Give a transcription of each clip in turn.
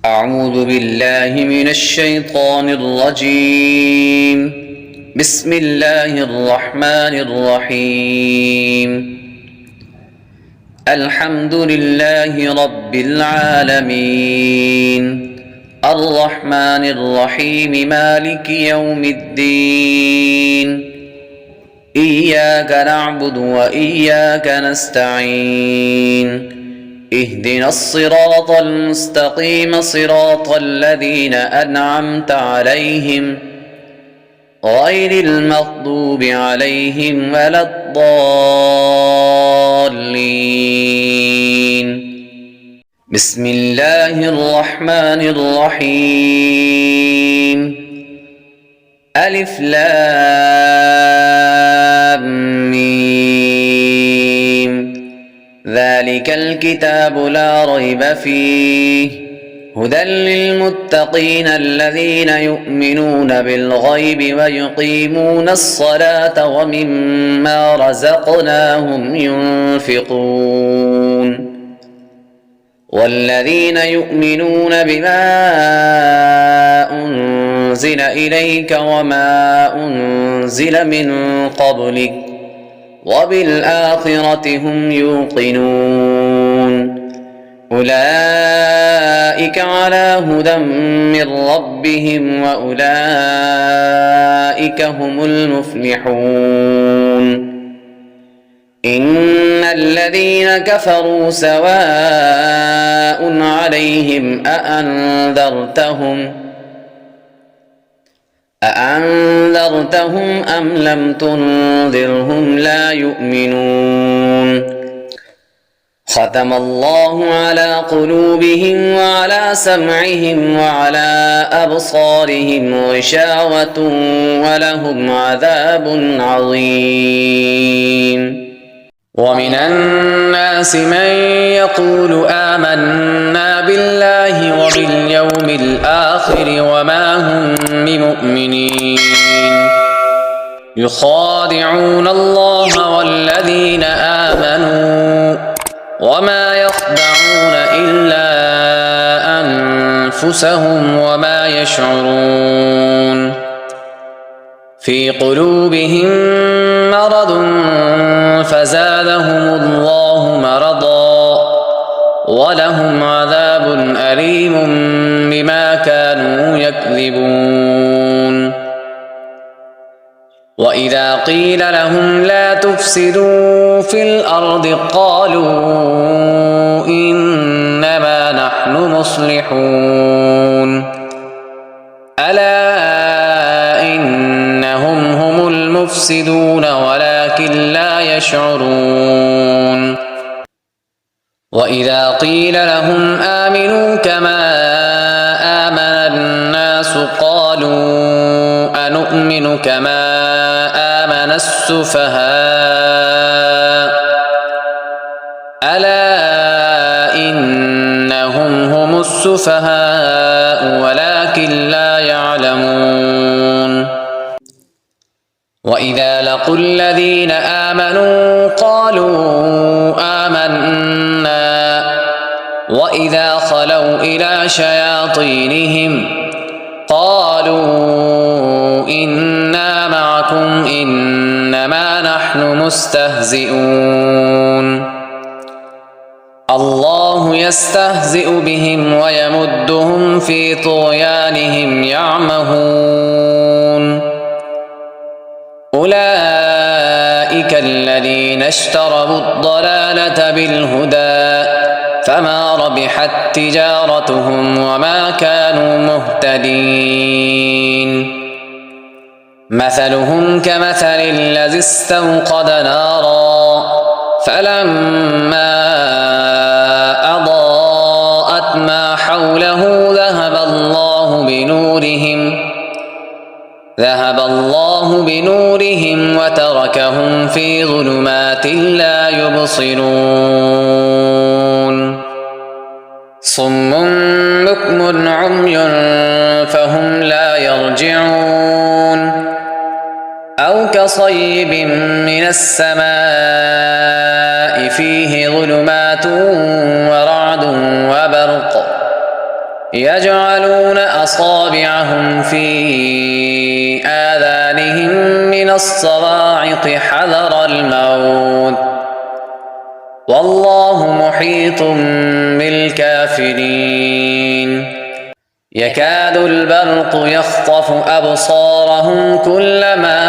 أعوذ بالله من الشيطان الرجيم. بسم الله الرحمن الرحيم. الحمد لله رب العالمين، الرحمن الرحيم، مالك يوم الدين. إياك نعبد وإياك نستعين. اهدنا الصراط المستقيم، صراط الذين أنعمت عليهم غير المغضوب عليهم ولا الضالين. بسم الله الرحمن الرحيم. ألف لام ميم. ذلك الكتاب لا ريب فيه هدى للمتقين الذين يؤمنون بالغيب ويقيمون الصلاة ومما رزقناهم ينفقون. والذين يؤمنون بما أنزل إليك وما أنزل من قبلك وبالآخرة هم يوقنون. أولئك على هدى من ربهم وأولئك هم المفلحون. إن الذين كفروا سواء عليهم أأنذرتهم أم لم تنذرهم لا يؤمنون. ختم الله على قلوبهم وعلى سمعهم وعلى أبصارهم غشاوة ولهم عذاب عظيم. ومن الناس من يقول آمنا بالله وباليوم الآخر وما هم بمؤمنين، يخادعون الله والذين آمنوا وما يخدعون إلا أنفسهم وما يشعرون. في قلوبهم مرض فزادهم الله مرضا ولهم عذاب أليم بما كانوا يكذبون. وإذا قيل لهم لا تفسدوا في الأرض قالوا إنما نحن مصلحون. ألا إنهم هم المفسدون ولكن لا يشعرون. وإذا قيل لهم آمنوا كما آمن الناس قالوا أنؤمن كما آمن السفهاء. ألا إنهم هم السفهاء ولكن لا يعلمون. وإذا لقوا الذين آمنوا قالوا آمنا وإذا خلوا إلى شياطينهم قالوا إنا معكم إنما نحن مستهزئون. الله يستهزئ بهم ويمدهم في طغيانهم يعمهون. أولئك الذين اشتروا الضلالة بالهدى فما ربحت تجارتهم وما كانوا مهتدين. مثلهم كمثل الذي استوقد نارا فلما أضاءت ما حوله ذهب الله بنورهم وتركهم في ظلمات لا يبصرون. صم بكم عمي فهم لا يرجعون. أو كصيب من السماء فيه ظلمات ورعد وبرق يجعلون أصابعهم في آذانهم من الصواعق حذر الموت والله محيط بالكافرين يكاد البرق يخطف أبصارهم كلما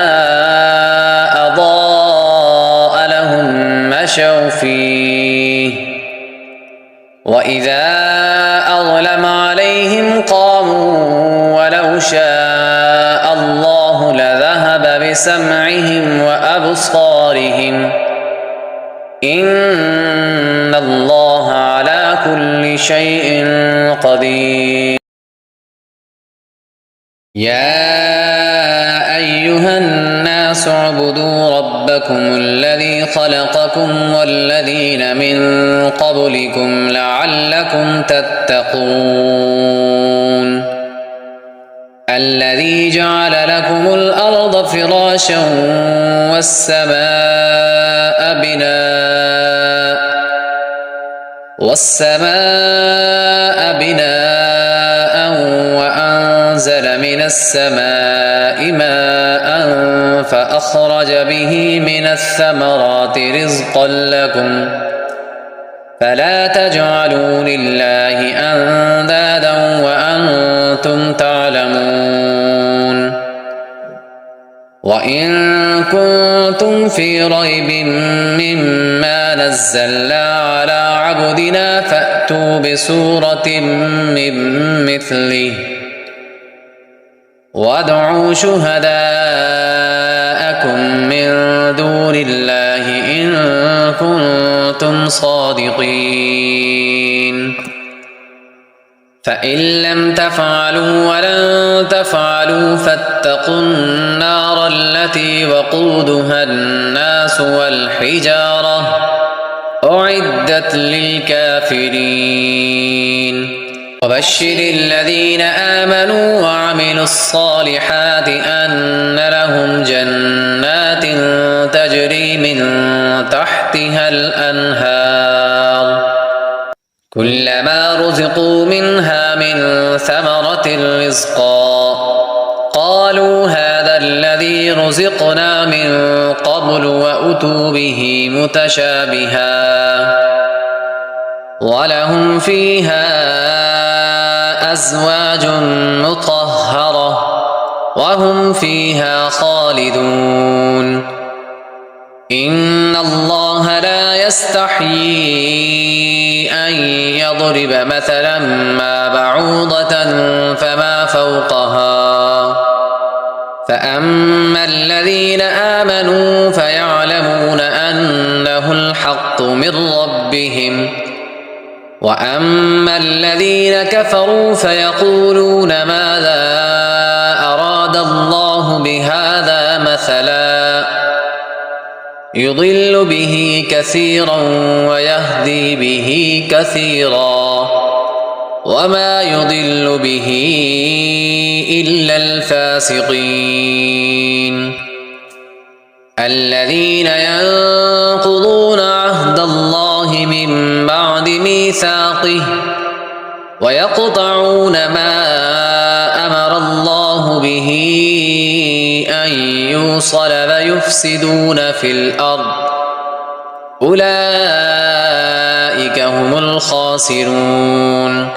أضاء لهم مشوا فيه وإذا أظلم عليهم قاموا ولو شاء الله لذهب بسمعهم وأبصارهم إن الله على كل شيء قدير يا أيها الناس اعبدوا ربكم الذي خلقكم والذين من قبلكم لعلكم تتقون الذي جعل لكم الأرض فراشا والسماء بناء وأنزل من السماء ماء فأخرج به من الثمرات رزقا لكم فلا تجعلوا لله أندادا وأنتم تعلمون وإن كنتم في ريب مما نزلنا على عبدنا فأتوا بسورة من مثله وادعوا شهداءكم من دون الله إن كنتم صادقين فإن لم تفعلوا ولن تفعلوا فاتقوا النار التي وقودها الناس والحجارة أعدت للكافرين وبشر الذين آمنوا وعملوا الصالحات أن لهم جنات تجري من تحتها الأنهار كلما رزقوا منها من ثمرة رزقا قالوا هذا الذي رزقنا من قبل وأتوا به متشابها ولهم فيها أزواج مطهرة وهم فيها خالدون إن الله لا يستحيي أن يضرب مثلا ما بعوضة فما فوقها فأما الذين آمنوا فيعلمون أنه الحق من ربهم وأما الذين كفروا فيقولون ماذا أراد الله بهذا مثلا يضل به كثيرا ويهدي به كثيرا وما يضل به إلا الفاسقين الذين ينقضون عهد الله من بعد ميثاقه ويقطعون ما أمر الله به أن يوصل ويفسدون في الأرض أولئك هم الخاسرون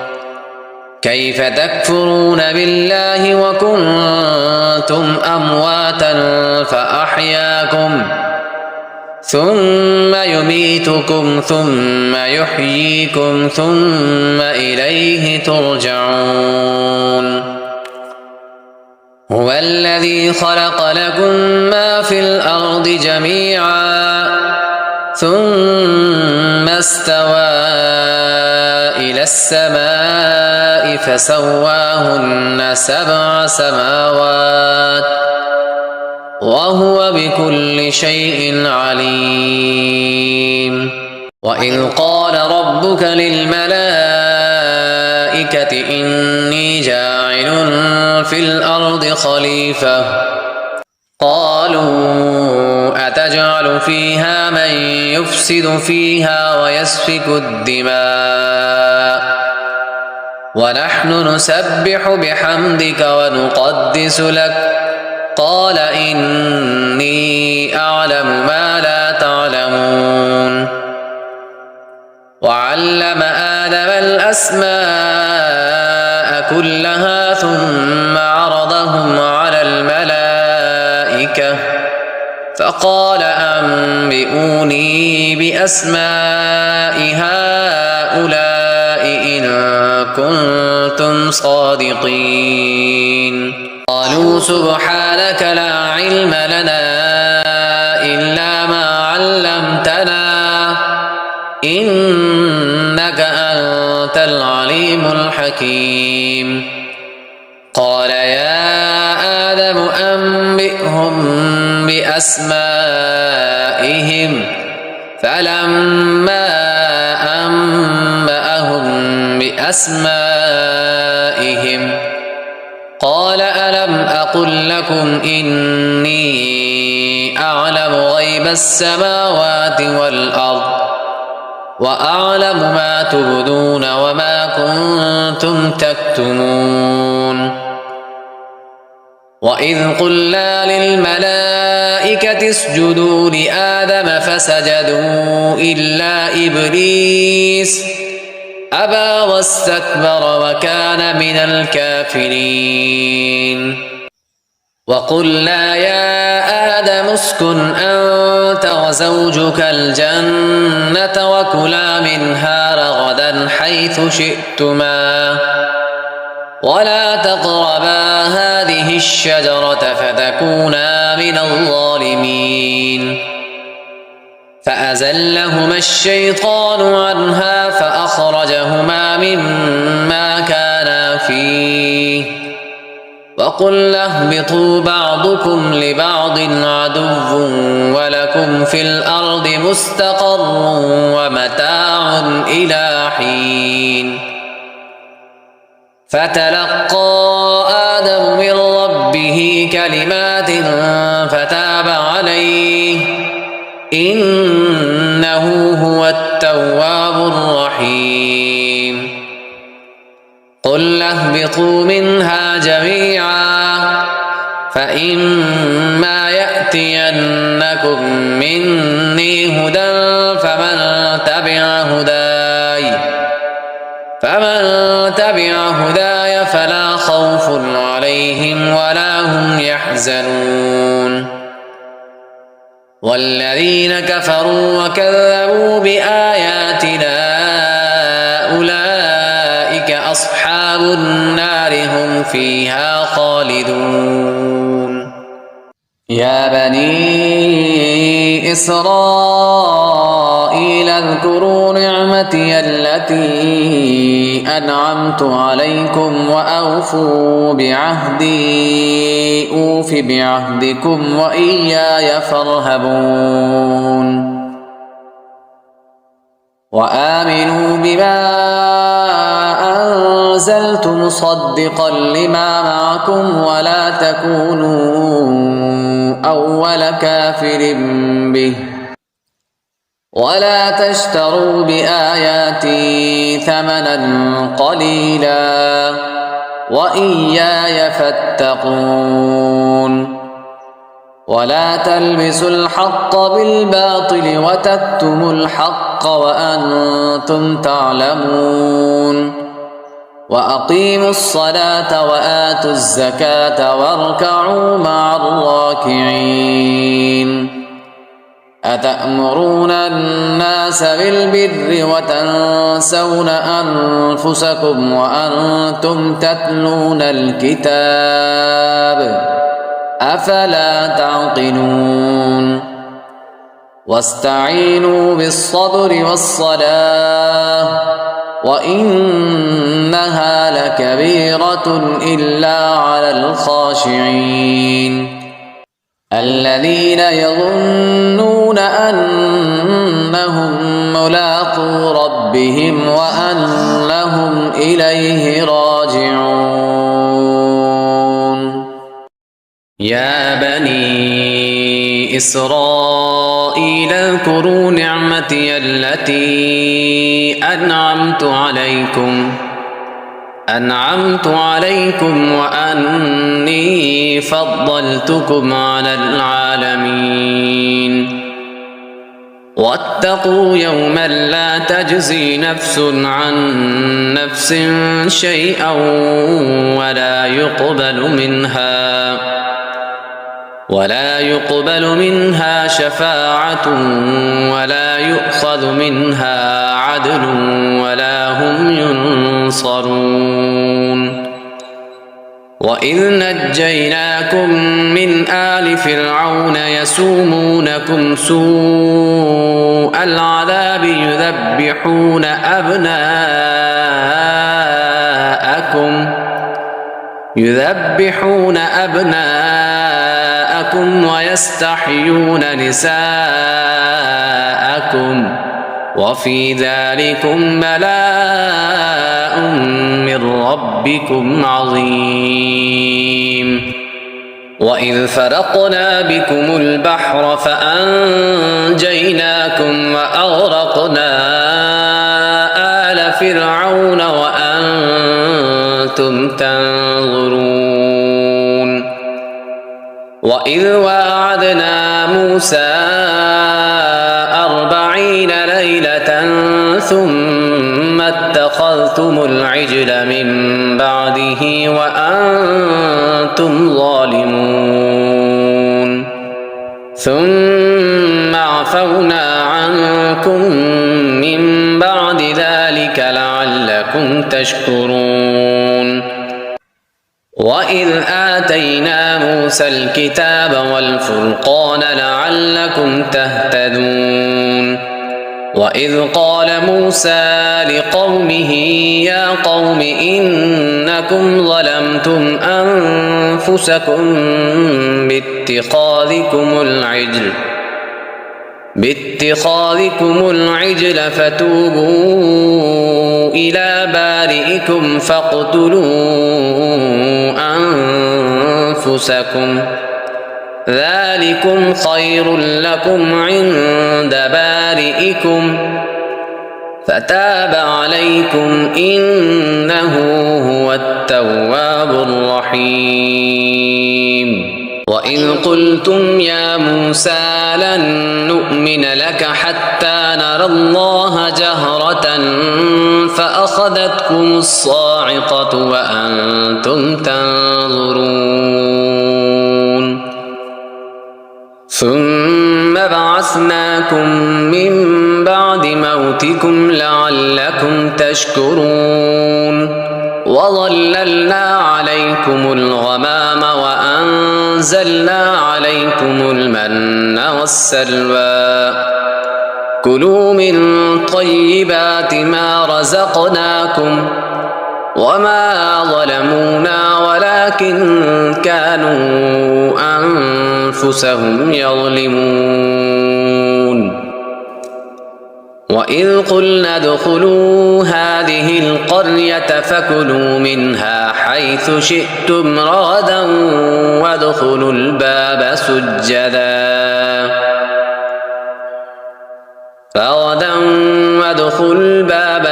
كيف تكفرون بالله وكنتم أمواتا فأحياكم ثم يميتكم ثم يحييكم ثم إليه ترجعون هو الذي خلق لكم ما في الأرض جميعا ثم استوى إلى السماء فسواهن 7 سماوات وهو بكل شيء عليم وإذ قال ربك للملائكة إني جاعل في الأرض خليفة قالوا أتجعل فيها من يفسد فيها ويسفك الدماء ونحن نسبح بحمدك ونقدس لك قال إني أعلم ما لا تعلمون وعلم آدم الأسماء كلها ثم عرضهم على الملائكة فقال أنبئوني بأسماء هؤلاء إن كنتم صادقين قالوا سبحانك لا علم لنا إلا ما علمتنا إنك أنت العليم الحكيم قال يا آدم أنبئهم بأسمائهم فلما أنبأهم بأسمائهم قال ألم أقل لكم إني أعلم غيب السماوات والأرض وأعلم ما تبدون وما كنتم تكتمون وإذ قلنا للملائكة اسجدوا لآدم فسجدوا إلا إبليس أبى واستكبر وكان من الكافرين وقلنا يا آدم اسكن أنت وزوجك الجنة وكلا منها رغدا حيث شئتما ولا تقربا هذه الشجرة فتكونا من الظالمين فأزلهما الشيطان عنها فأخرجهما مما كانا فيه وقلنا اهبطوا بعضكم لبعض عدو ولكم في الأرض مستقر ومتاع إلى حين فتلقى آدم من ربه كلمات فتاب عليه إنه هو التواب الرحيم قل اهبطوا منها جميعا فإما يأتينكم مني هدى فمن تبع هداي فلا خوف عليهم ولا هم يحزنون والذين كفروا وكذبوا بآياتنا أولئك أصحاب النار هم فيها خالدون يا بني إسرائيل اذكروا نعمتي التي أنعمت عليكم وأوفوا بعهدي أوف بعهدكم وإياي فارهبون وآمنوا بما أنزلت مصدقا لما معكم ولا تكونوا أول كافر به ولا تشتروا بآياتي ثمنا قليلا وإياي فاتقون ولا تلبسوا الحق بالباطل وتكتموا الحق وأنتم تعلمون وأقيموا الصلاة وآتوا الزكاة واركعوا مع الراكعين أتأمرون الناس بالبر وتنسون أنفسكم وأنتم تتلون الكتاب أفلا تعقلون واستعينوا بالصبر والصلاة وإنها لكبيرة إلا على الخاشعين الذين يظنون أنهم ملاقو ربهم وأنهم إليه راجعون يا بني إسرائيل اذكروا نعمتي التي أنعمت عليكم أنعمت عليكم وأني فضلتكم على العالمين واتقوا يوما لا تجزي نفس عن نفس شيئا ولا يقبل منها شفاعة ولا يؤخذ منها عدل ولا هم ينصرون وإذ نجيناكم من آل فرعون يسومونكم سوء العذاب يذبحون أبناءكم ويستحيون نساءكم وفي ذلكم بلاء من ربكم عظيم وإذ فرقنا بكم البحر فأنجيناكم وأغرقنا آل فرعون وأنتم تنظرون وإذ واعدنا موسى 40 ليلة ثم اتخذتم العجل من بعده وأنتم ظالمون ثم عفونا عنكم من بعد ذلك لعلكم تشكرون وإذ آتينا موسى الكتاب والفرقان لعلكم تهتدون وإذ قال موسى لقومه يا قوم إنكم ظلمتم أنفسكم باتخاذكم العجل فتوبوا إلى بارئكم فاقتلوا أنفسكم ذلكم خير لكم عند بارئكم فتاب عليكم إنه هو التواب الرحيم وإذ قلتم يا موسى لن نؤمن لك حتى نرى الله جهرة فأخذتكم الصاعقة وأنتم تنظرون ثم بعثناكم من بعد موتكم لعلكم تشكرون وظللنا عليكم الغمام وأنزلنا عليكم المن والسلوى كلوا من طيبات ما رزقناكم وما ظلمونا ولكن كانوا أنفسهم يظلمون وإذ قلنا ادخلوا هذه القرية فكلوا منها حيث شئتم رغدا وادخلوا الباب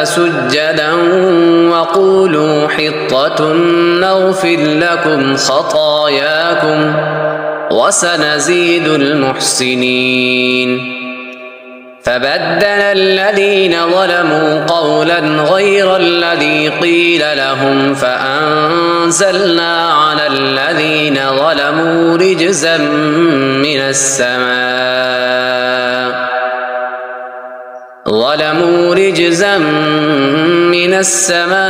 سجدا وقولوا حطة نغفر لكم خطاياكم وسنزيد المحسنين فبدل الذين ظلموا قولا غير الذي قيل لهم فأنزلنا على الذين ظلموا رجزا من السماء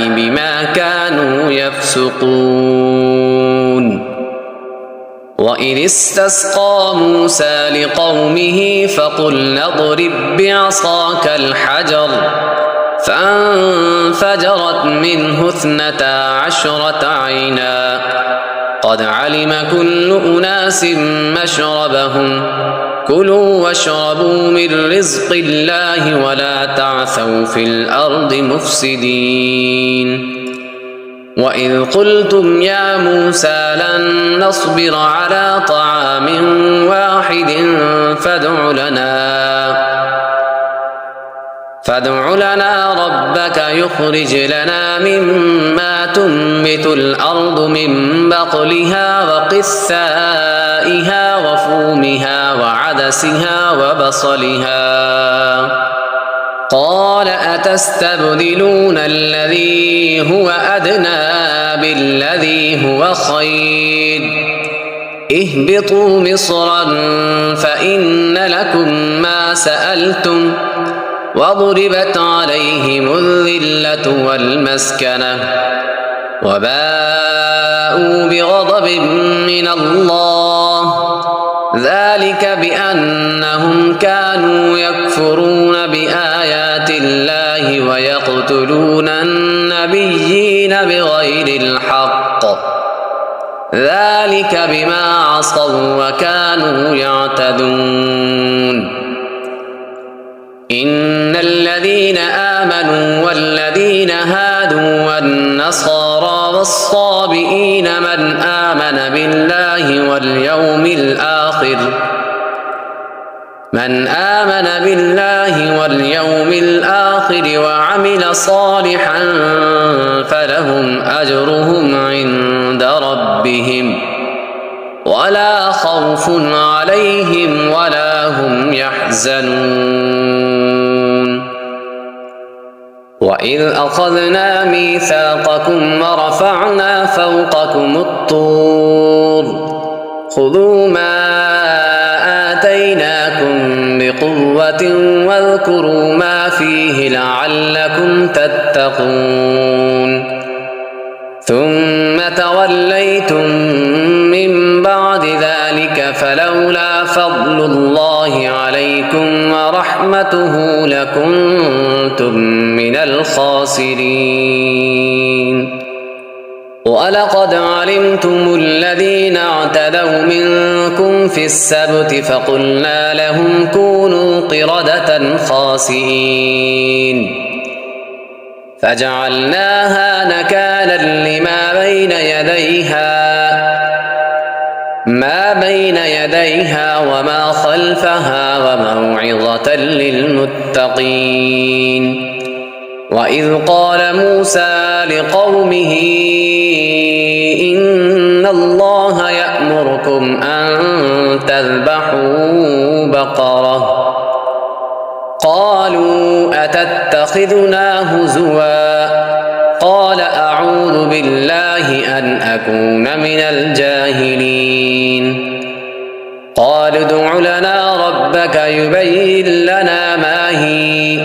بما كانوا يفسقون وإذ استسقى موسى لقومه فقلنا اضرب بعصاك الحجر فانفجرت منه 12 عينا قد علم كل أناس مشربهم كلوا واشربوا من رزق الله ولا تعثوا في الأرض مفسدين وإذ قلتم يا موسى لن نصبر على طعام فادع لنا ربك يخرج لنا مما تنبت الأرض من بقلها وقثائها وفومها وعدسها وبصلها قال أتستبدلون الذي هو أدنى بالذي هو خير اهبطوا مصرا فإن لكم ما سألتم وضربت عليهم الذلة والمسكنة وباءوا بغضب من الله ذلك بأنهم كانوا يكفرون بآيات الله ويقتلون النبيين بغير الحق ذلك بما عصوا وكانوا يعتدون إن الذين آمنوا والذين هادوا والنصارى والصابئين من آمن بالله واليوم الآخر وعمل صالحا فلهم أجرهم عند ربهم ولا خوف عليهم ولا هم يحزنون وإذ أخذنا ميثاقكم ورفعنا فوقكم الطور خذوا ما آتيناكم بقوة واذكروا ما فيه لعلكم تتقون ثم توليتم من بعد ذلك فلولا فضل الله عليكم ورحمته لكنتم من الخاسرين ولقد علمتم الذين اعتدوا منكم في السبت فقلنا لهم كونوا قردة خاسئين فجعلناها نكالا لما بين يديها وما خلفها وموعظة للمتقين وإذ قال موسى لقومه إن الله يأمركم أن تذبحوا بقرة قالوا أتتخذنا هزوا قال أعوذ بالله أن أكون من الجاهلين قال ادع لنا ربك يبين لنا ما هي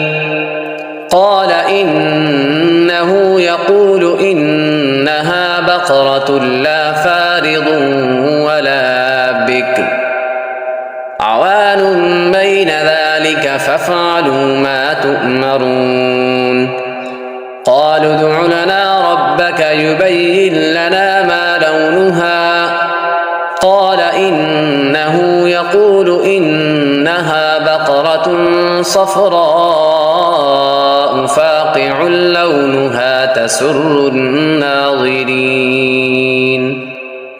قال إنه يقول إنها بقرة لا فارض ولا بكر عوان بين ذلك فافعلوا ما تؤمرون قالوا ادع لنا ربك يبين لنا ما لونها قال إنه يقول إنها بقرة صفراء فاقع لونها تسر الناظرين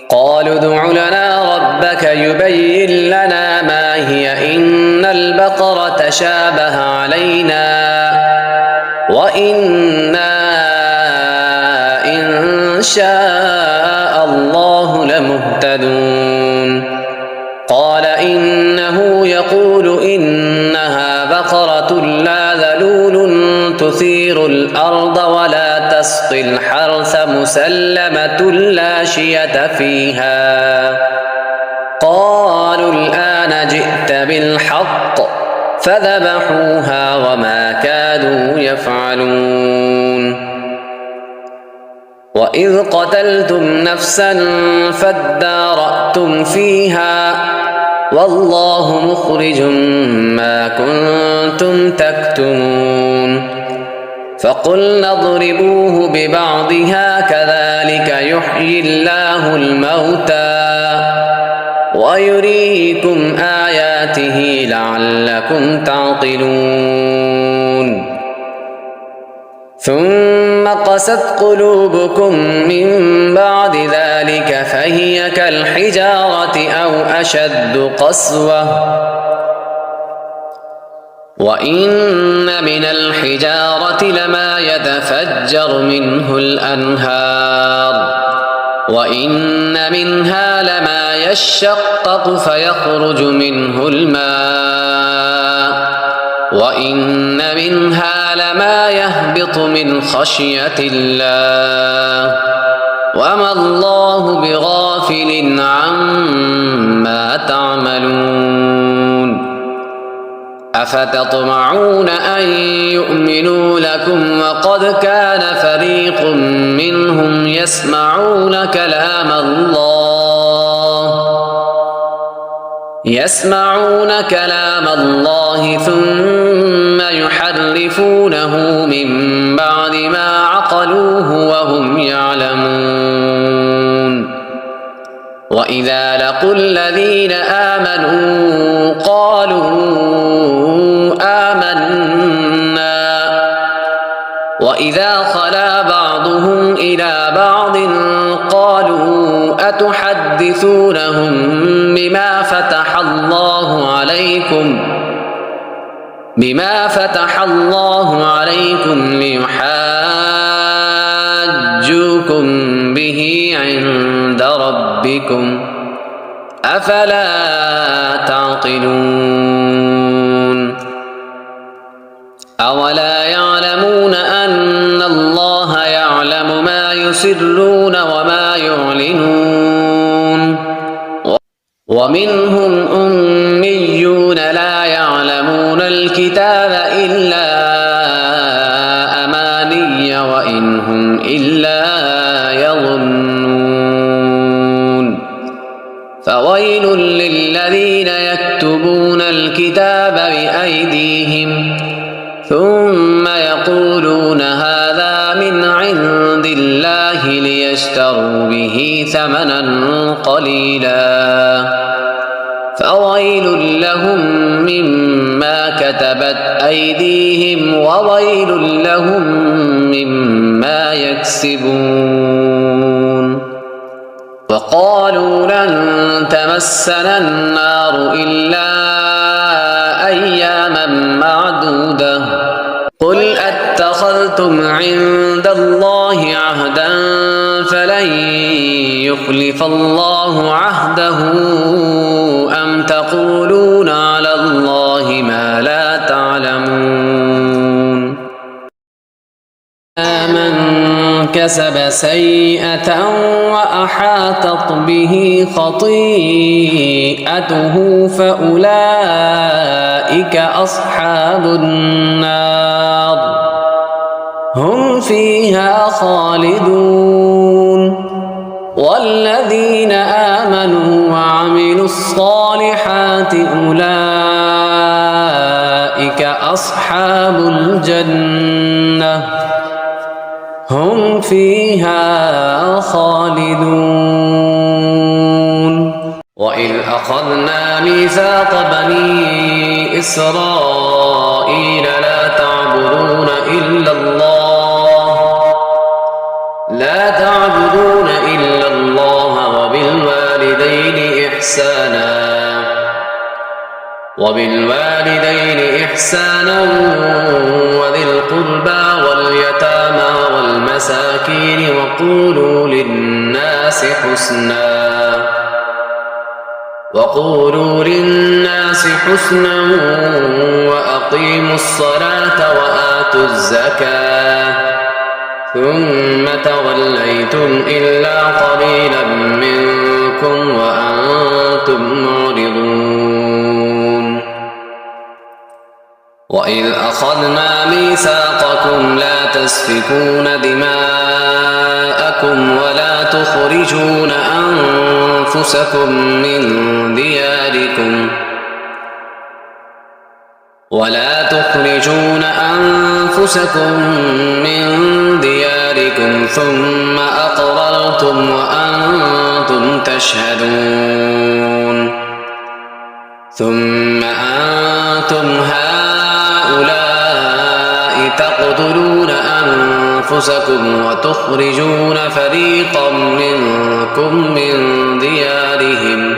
قالوا ادع لنا ربك يبين لنا ما هي إن البقرة تشابه علينا وإنا إن شاء الله لمهتدون قال إنه يقول إنها بقرة لا ذلول تثير الأرض ولا تسقي الحرث مسلمة لا شية فيها قالوا الآن جئت بالحق فذبحوها وما كادوا يفعلون وإذ قتلتم نفسا فادارأتم فيها والله مخرج ما كنتم تكتمون فقلنا اضربوه ببعضها كذلك يحيي الله الموتى ويريكم آياته لعلكم تعقلون ثم قست قلوبكم من بعد ذلك فهي كالحجارة أو أشد قسوة وإن من الحجارة لما يتفجر منه الأنهار وإن منها لما يشقق فيخرج منه الماء وإن منها لما يهبط من خشية الله وما الله بغافل عما تعملون أفتطمعون أن يؤمنوا لكم وقد كان فريق منهم يسمعون كلام الله ثم يحرفونه من بعد ما عقلوه وهم يعلمون وإذا لقوا الذين آمنوا قالوا آمنا وإذا خلا بعضهم إلى بعض قالوا أتحدثونهم بما فتح الله عليكم ليحاجوكم به عند ربكم أفلا تعقلون أولا يعلمون أن الله يعلم ما يسرون وما يعلنون ومنهم أميون لا يعلمون الكتاب إلا أماني وإن هم إلا يظنون فويل للذين يكتبون الكتاب بأيديهم ثم يقولون هذا من عند الله ليشتروا به ثمنا قليلا فويل لهم مما كتبت أيديهم وويل لهم مما يكسبون وقالوا لن تمسنا النار إلا أياما معدودة قل أتخذتم عند الله عهدا فلن يخلف الله عهده أم تقولون على الله ما لا تعلمون من كسب سيئة وأحاطت به خطيئته فأولئك أصحاب النار هم فيها خالدون والذين آمنوا وعملوا الصالحات أولئك أصحاب الجنة هم فيها خالدون وإذ أخذنا ميثاق بني إسرائيل لا تعبدون إلا الله وبالوالدين إحسانا وذي القربى واليتامى والمساكين وقولوا للناس حسنا وأقيموا الصلاة وآتوا الزكاة ثم توليتم إلا قليلا منكم وأنتم معرضون وإذ أخذنا ميثاقكم لا تسفكون دماءكم ولا تخرجون أنفسكم من دياركم ثم أقررتم وأنتم تشهدون ثم أنتم هؤلاء تقتلون أنفسكم وتخرجون فريقا منكم من ديارهم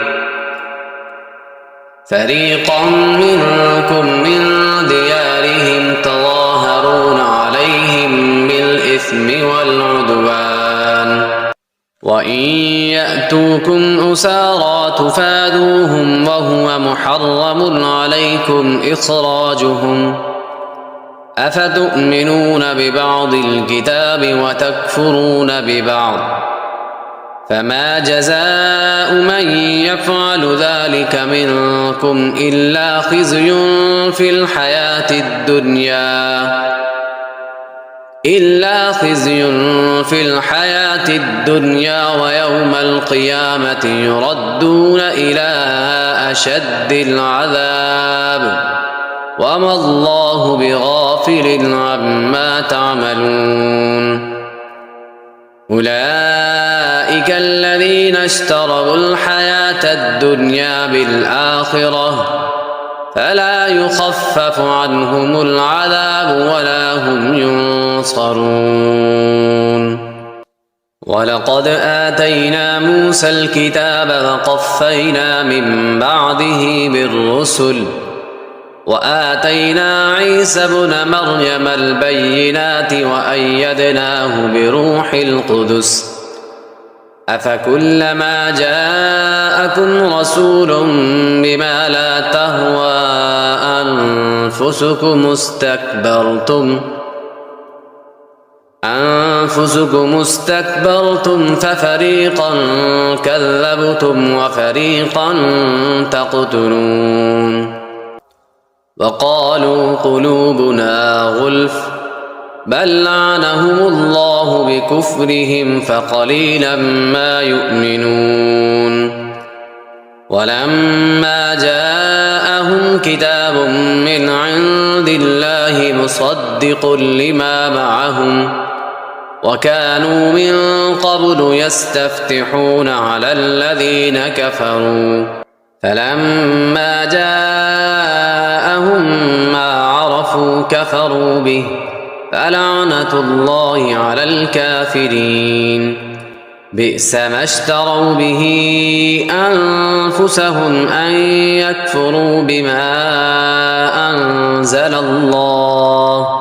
فريقا منكم من ديارهم تظاهرون عليهم بالإثم والعدوان وإن يأتوكم أسارى تفادوهم وهو محرم عليكم إخراجهم أفتؤمنون ببعض الكتاب وتكفرون ببعض فما جزاء من يفعل ذلك منكم إلا خزي في الحياة الدنيا ويوم القيامة يردون إلى أشد العذاب وما الله بغافل عما تعملون أولئك الذين اشتروا الحياة الدنيا بالآخرة فلا يخفف عنهم العذاب ولا هم ينصرون ولقد آتينا موسى الكتاب وقفينا من بعده بالرسل وآتينا عيسى ابن مريم البينات وأيدناه بروح القدس أفكلما جاءكم رسول بما لا تهوى أنفسكم استكبرتم ففريقا كذبتم وفريقا تقتلون وقالوا قلوبنا غلف بل لعنهم الله بكفرهم فقليلا ما يؤمنون ولما جاءهم كتاب من عند الله مصدق لما معهم وكانوا من قبل يستفتحون على الذين كفروا فلما جاءهم ما عرفوا كفروا به فلعنة الله على الكافرين بئس ما اشتروا به أنفسهم أن يكفروا بما أنزل الله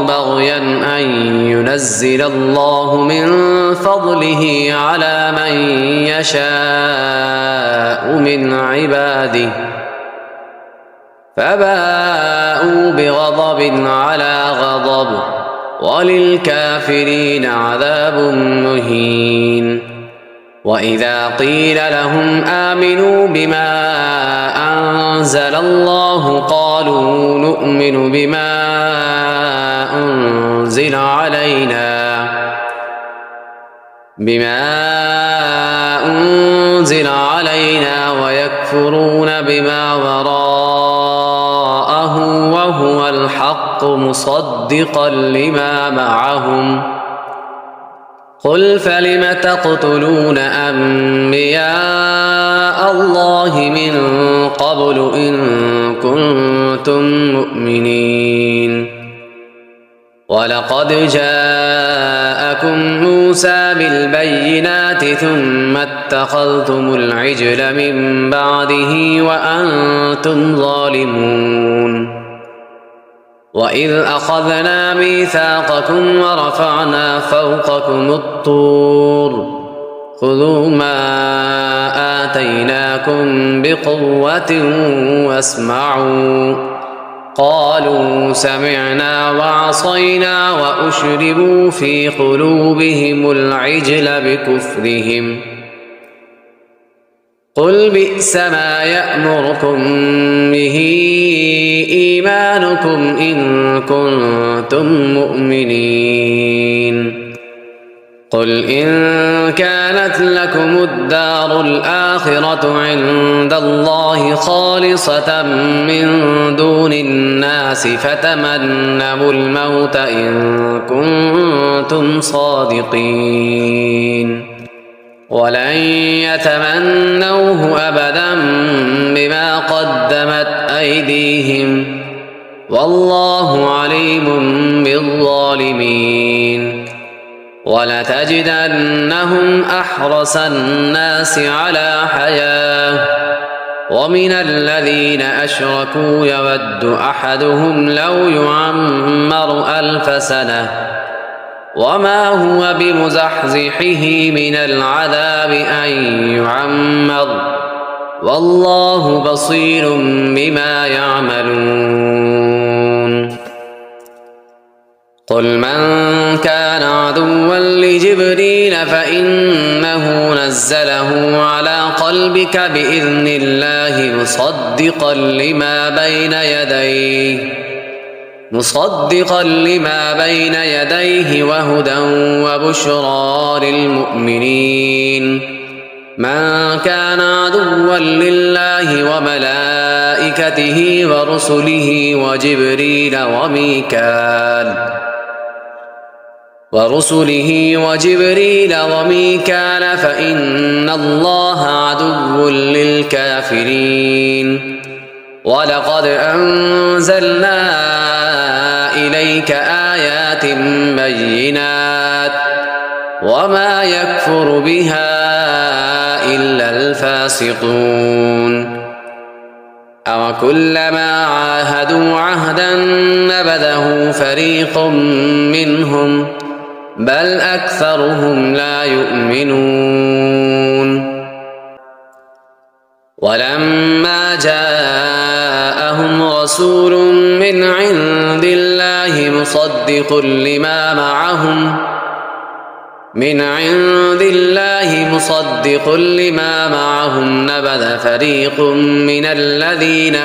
بغيا أن ينزل الله من فضله على من يشاء من عباده فباءوا بغضب على غضب وللكافرين عذاب مهين وإذا قيل لهم آمنوا بما أنزل الله قالوا نؤمن بما أنزل علينا ويكفرون بما وراءه وهو الحق مصدقا لما معهم قل فلم تقتلون أنبياء الله من قبل إن كنتم مؤمنين ولقد جاءكم موسى بالبينات ثم اتخذتم العجل من بعده وأنتم ظالمون وإذ أخذنا ميثاقكم ورفعنا فوقكم الطور خذوا ما آتيناكم بقوة واسمعوا قالوا سمعنا وعصينا وأشربوا في قلوبهم العجل بكفرهم قل بئس ما يأمركم به إيمانكم إن كنتم مؤمنين قل إن كانت لكم الدار الآخرة عند الله خالصة من دون الناس فتمنوا الموت إن كنتم صادقين ولن يتمنوه أبدا بما قدمت أيديهم والله عليم بالظالمين ولتجدنهم أحرص الناس على حياة ومن الذين أشركوا يود أحدهم لو يعمر 1000 سنة وما هو بمزحزحه من العذاب أن يعمر والله بصير بما يعملون قل من كان عدوا لجبريل فإنه نزله على قلبك بإذن الله مصدقا لما بين يديه وهدى وبشرى للمؤمنين من كان عدوا لله وملائكته ورسله وجبريل وميكال فإن الله عدو للكافرين ولقد أنزلنا إليك آيات بينات وما يكفر بها إلا الفاسقون أو كلما عاهدوا عهدا نبذه فريق منهم بل أكثرهم لا يؤمنون ولما جاءهم رسول من عند الله مصدق لما معهم نبذ فريق من الذين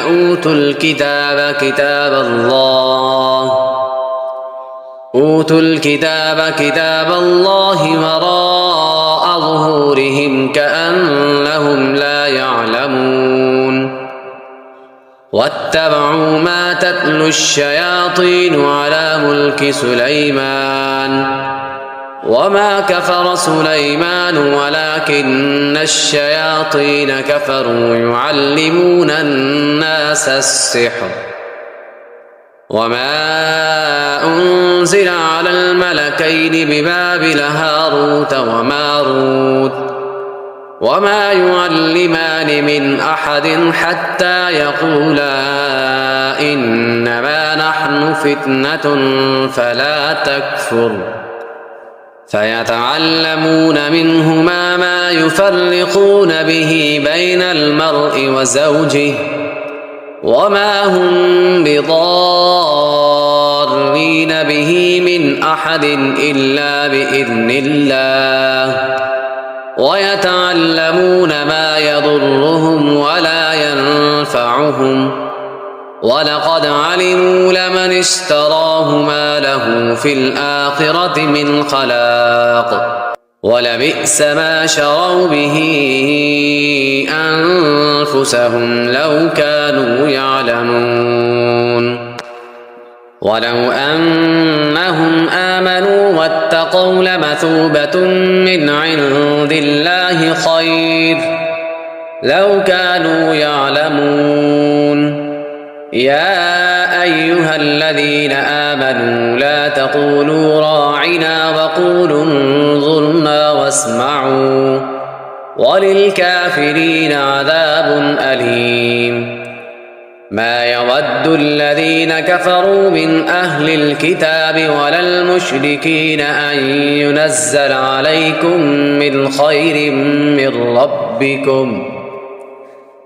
أوتوا الكتاب كتاب الله وراء ظهورهم كأنهم لا يعلمون واتبعوا ما تتلو الشياطين على ملك سليمان وما كفر سليمان ولكن الشياطين كفروا يعلمون الناس السحر وما أنزل على الملكين ببابل هاروت وماروت وما يعلمان من أحد حتى يقولا إنما نحن فتنة فلا تكفر فيتعلمون منهما ما يفرقون به بين المرء وزوجه وما هم بضارين به من أحد إلا بإذن الله ويتعلمون ما يضرهم ولا ينفعهم ولقد علموا لمن اشتراه ما له في الآخرة من خلاق ولبئس ما شروا به أنفسهم لو كانوا يعلمون ولو أنهم آمنوا واتقوا لمثوبة من عند الله خير لو كانوا يعلمون يا أيها الذين آمنوا لا تقولوا راعنا وقولوا انظرنا واسمعوا وللكافرين عذاب أليم ما يود الذين كفروا من أهل الكتاب ولا المشركين أن ينزل عليكم من خير من ربكم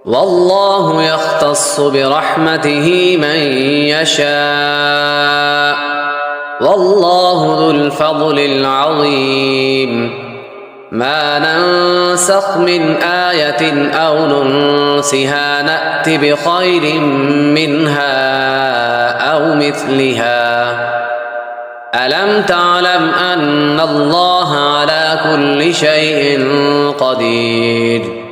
والله يختص برحمته من يشاء والله ذو الفضل العظيم ما ننسخ من آية أو ننسها نأت بخير منها أو مثلها ألم تعلم أن الله على كل شيء قدير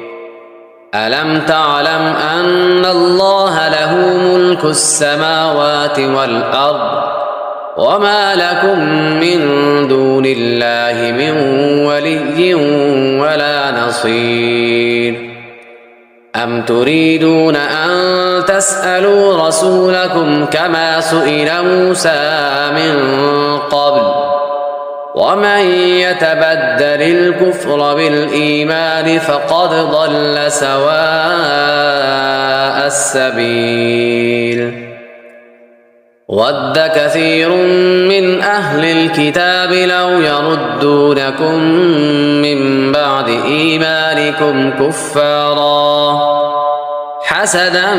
ألم تعلم أن الله له ملك السماوات والأرض وما لكم من دون الله من ولي ولا نصير أم تريدون أن تسألوا رسولكم كما سئل موسى من قبل ومن يتبدل الكفر بالإيمان فقد ضل سواء السبيل ود كثير من أهل الكتاب لو يردونكم من بعد إيمانكم كفارا حسدا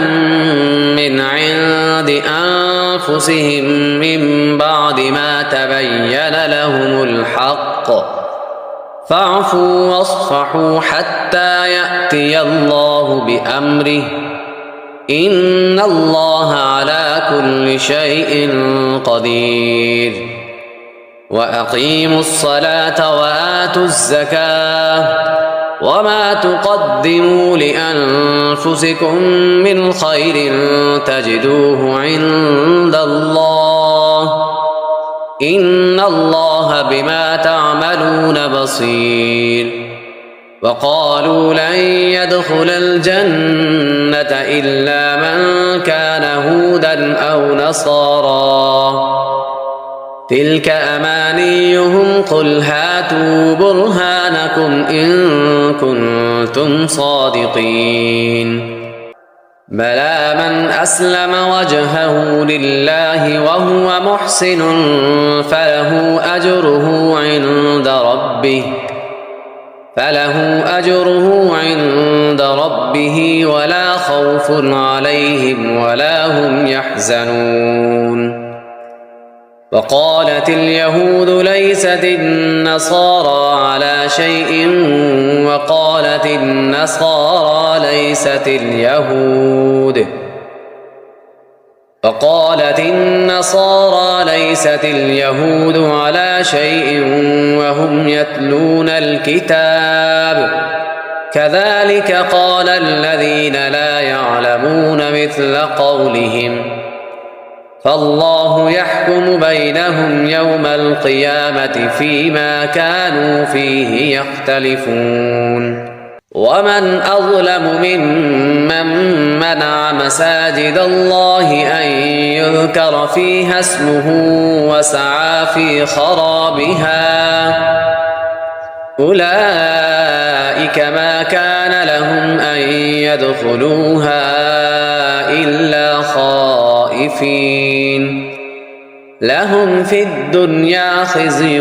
من عند أنفسهم من بعد ما تبين لهم الحق فاعفوا واصفحوا حتى يأتي الله بأمره إن الله على كل شيء قدير وأقيموا الصلاة وآتوا الزكاة وما تقدموا لأنفسكم من خير تجدوه عند الله إن الله بما تعملون بصير وقالوا لن يدخل الجنة إلا من كان هودا أو نصارا تلك أمانيهم قل هاتوا برهانكم إن كنتم صادقين بلى من أسلم وجهه لله وهو محسن فله أجره عند ربه ولا خوف عليهم ولا هم يحزنون وقالت اليهود ليست النصارى على شيء وقالت النصارى ليست اليهود على شيء وهم يتلون الكتاب كذلك قال الذين لا يعلمون مثل قولهم فالله يحكم بينهم يوم القيامة فيما كانوا فيه يختلفون ومن أظلم ممن منع مساجد الله أن يذكر فيها اسمه وسعى في خرابها أولئك ما كان لهم أن يدخلوها إلا خائفين لهم في الدنيا خزي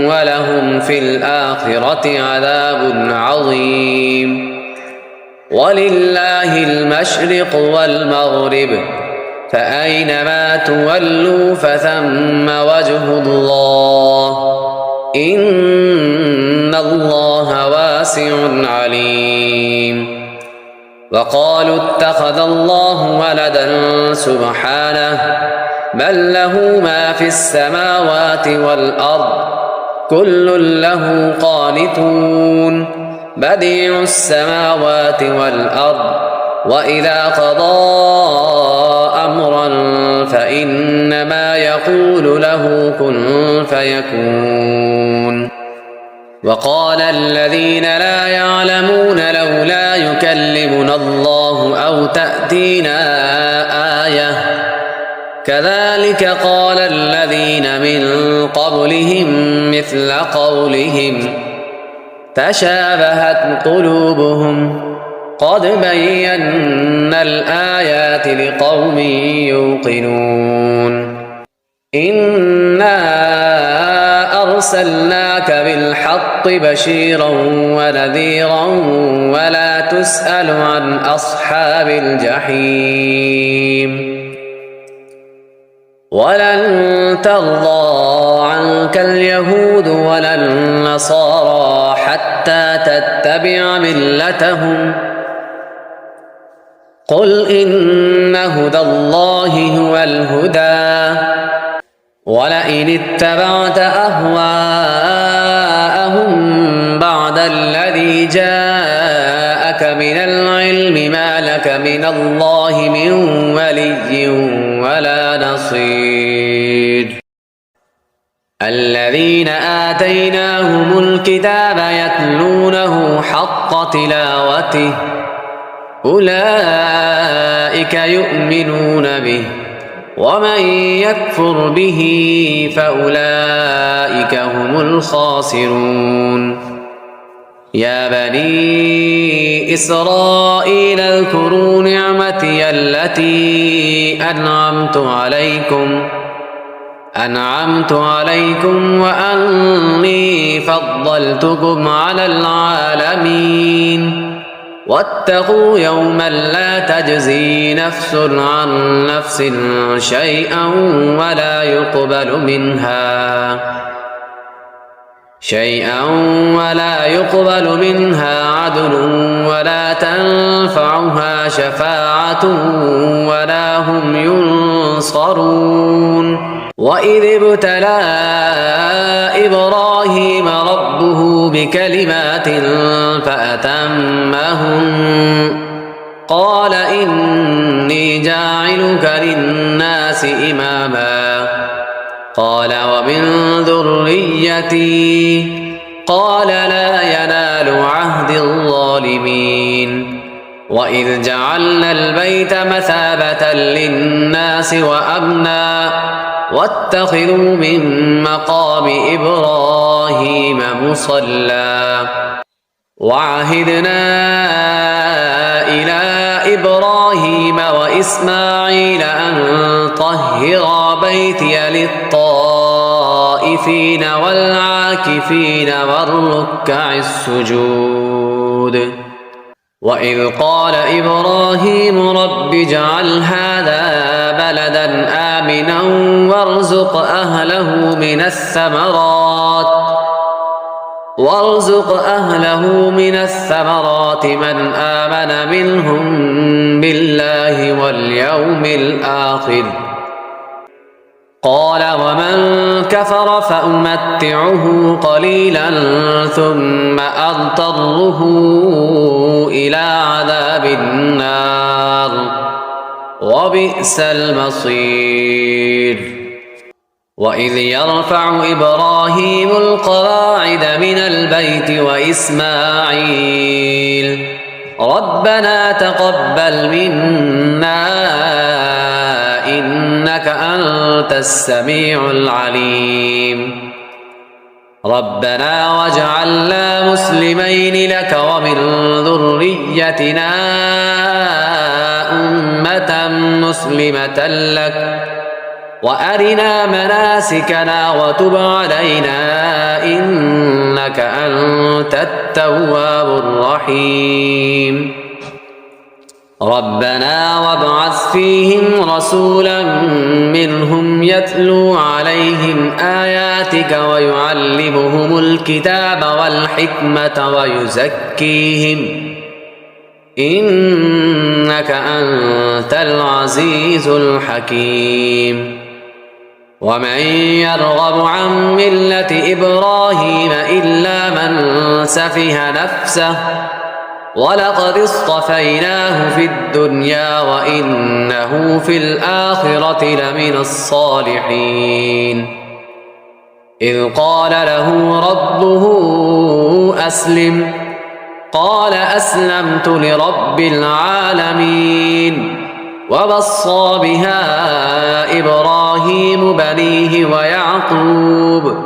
ولهم في الآخرة عذاب عظيم ولله المشرق والمغرب فأينما تولوا فثم وجه الله إن الله واسع عليم وقالوا اتخذ الله ولدا سبحانه بل له ما في السماوات والأرض كل له قانتون بديع السماوات والأرض وإذا قضى أمرا فإنما يقول له كن فيكون وقال الذين لا يعلمون لولا يكلمنا الله أو تأتينا آية كذلك قال الذين من قبلهم مثل قولهم تشابهت قلوبهم قد بينا الآيات لقوم يوقنون إنا أرسلناك بالحق بشيرا ونذيرا ولا تسأل عن أصحاب الجحيم ولن ترضى عنك اليهود ولا النصارى حتى تتبع ملتهم قل إن هدى الله هو الهدى ولئن اتبعت أهواءهم بعد الذي جاءك من العلم ما لك من الله من ولي ولا نصير الذين آتيناهم الكتاب يتلونه حق تلاوته أولئك يؤمنون به ومن يكفر به فأولئك هم الخاسرون يا بني إسرائيل اذكروا نعمتي التي أنعمت عليكم وأني فضلتكم على العالمين واتقوا يوما لا تجزي نفس عن نفس شيئا ولا يقبل منها عدل ولا تنفعها شفاعة ولا هم ينصرون وإذ ابتلى إبراهيم ربه بكلمات فأتمهن قال إني جاعلك للناس إماما قال ومن ذريتي قال لا ينال عهد الظالمين وإذ جعلنا البيت مثابة للناس وأمنا واتخذوا من مقام إبراهيم مصلى وعهدنا إلى إبراهيم وإسماعيل أن طهرا بيتي للطائفين والعاكفين والركع السجود وإذ قال إبراهيم رب اجعل هذا بلدا آمنا وارزق أهله من الثمرات من آمن منهم بالله واليوم الآخر قال ومن كفر فأمتعه قليلا ثم أضطره إلى عذاب النار وبئس المصير وإذ يرفع إبراهيم القواعد من البيت وإسماعيل ربنا تقبل منا إنك أنت السميع العليم ربنا واجعلنا مسلمين لك ومن ذريتنا أمة مسلمة لك وأرنا مناسكنا وتب علينا إنك أنت التواب الرحيم ربنا وابعث فيهم رسولا منهم يتلو عليهم آياتك ويعلمهم الكتاب والحكمة ويزكيهم إنك أنت العزيز الحكيم ومن يرغب عن ملة إبراهيم إلا من سفه نفسه ولقد اصطفيناه في الدنيا وإنه في الآخرة لمن الصالحين إذ قال له ربه أسلم قال أسلمت لرب العالمين ووصى بها إبراهيم بنيه ويعقوب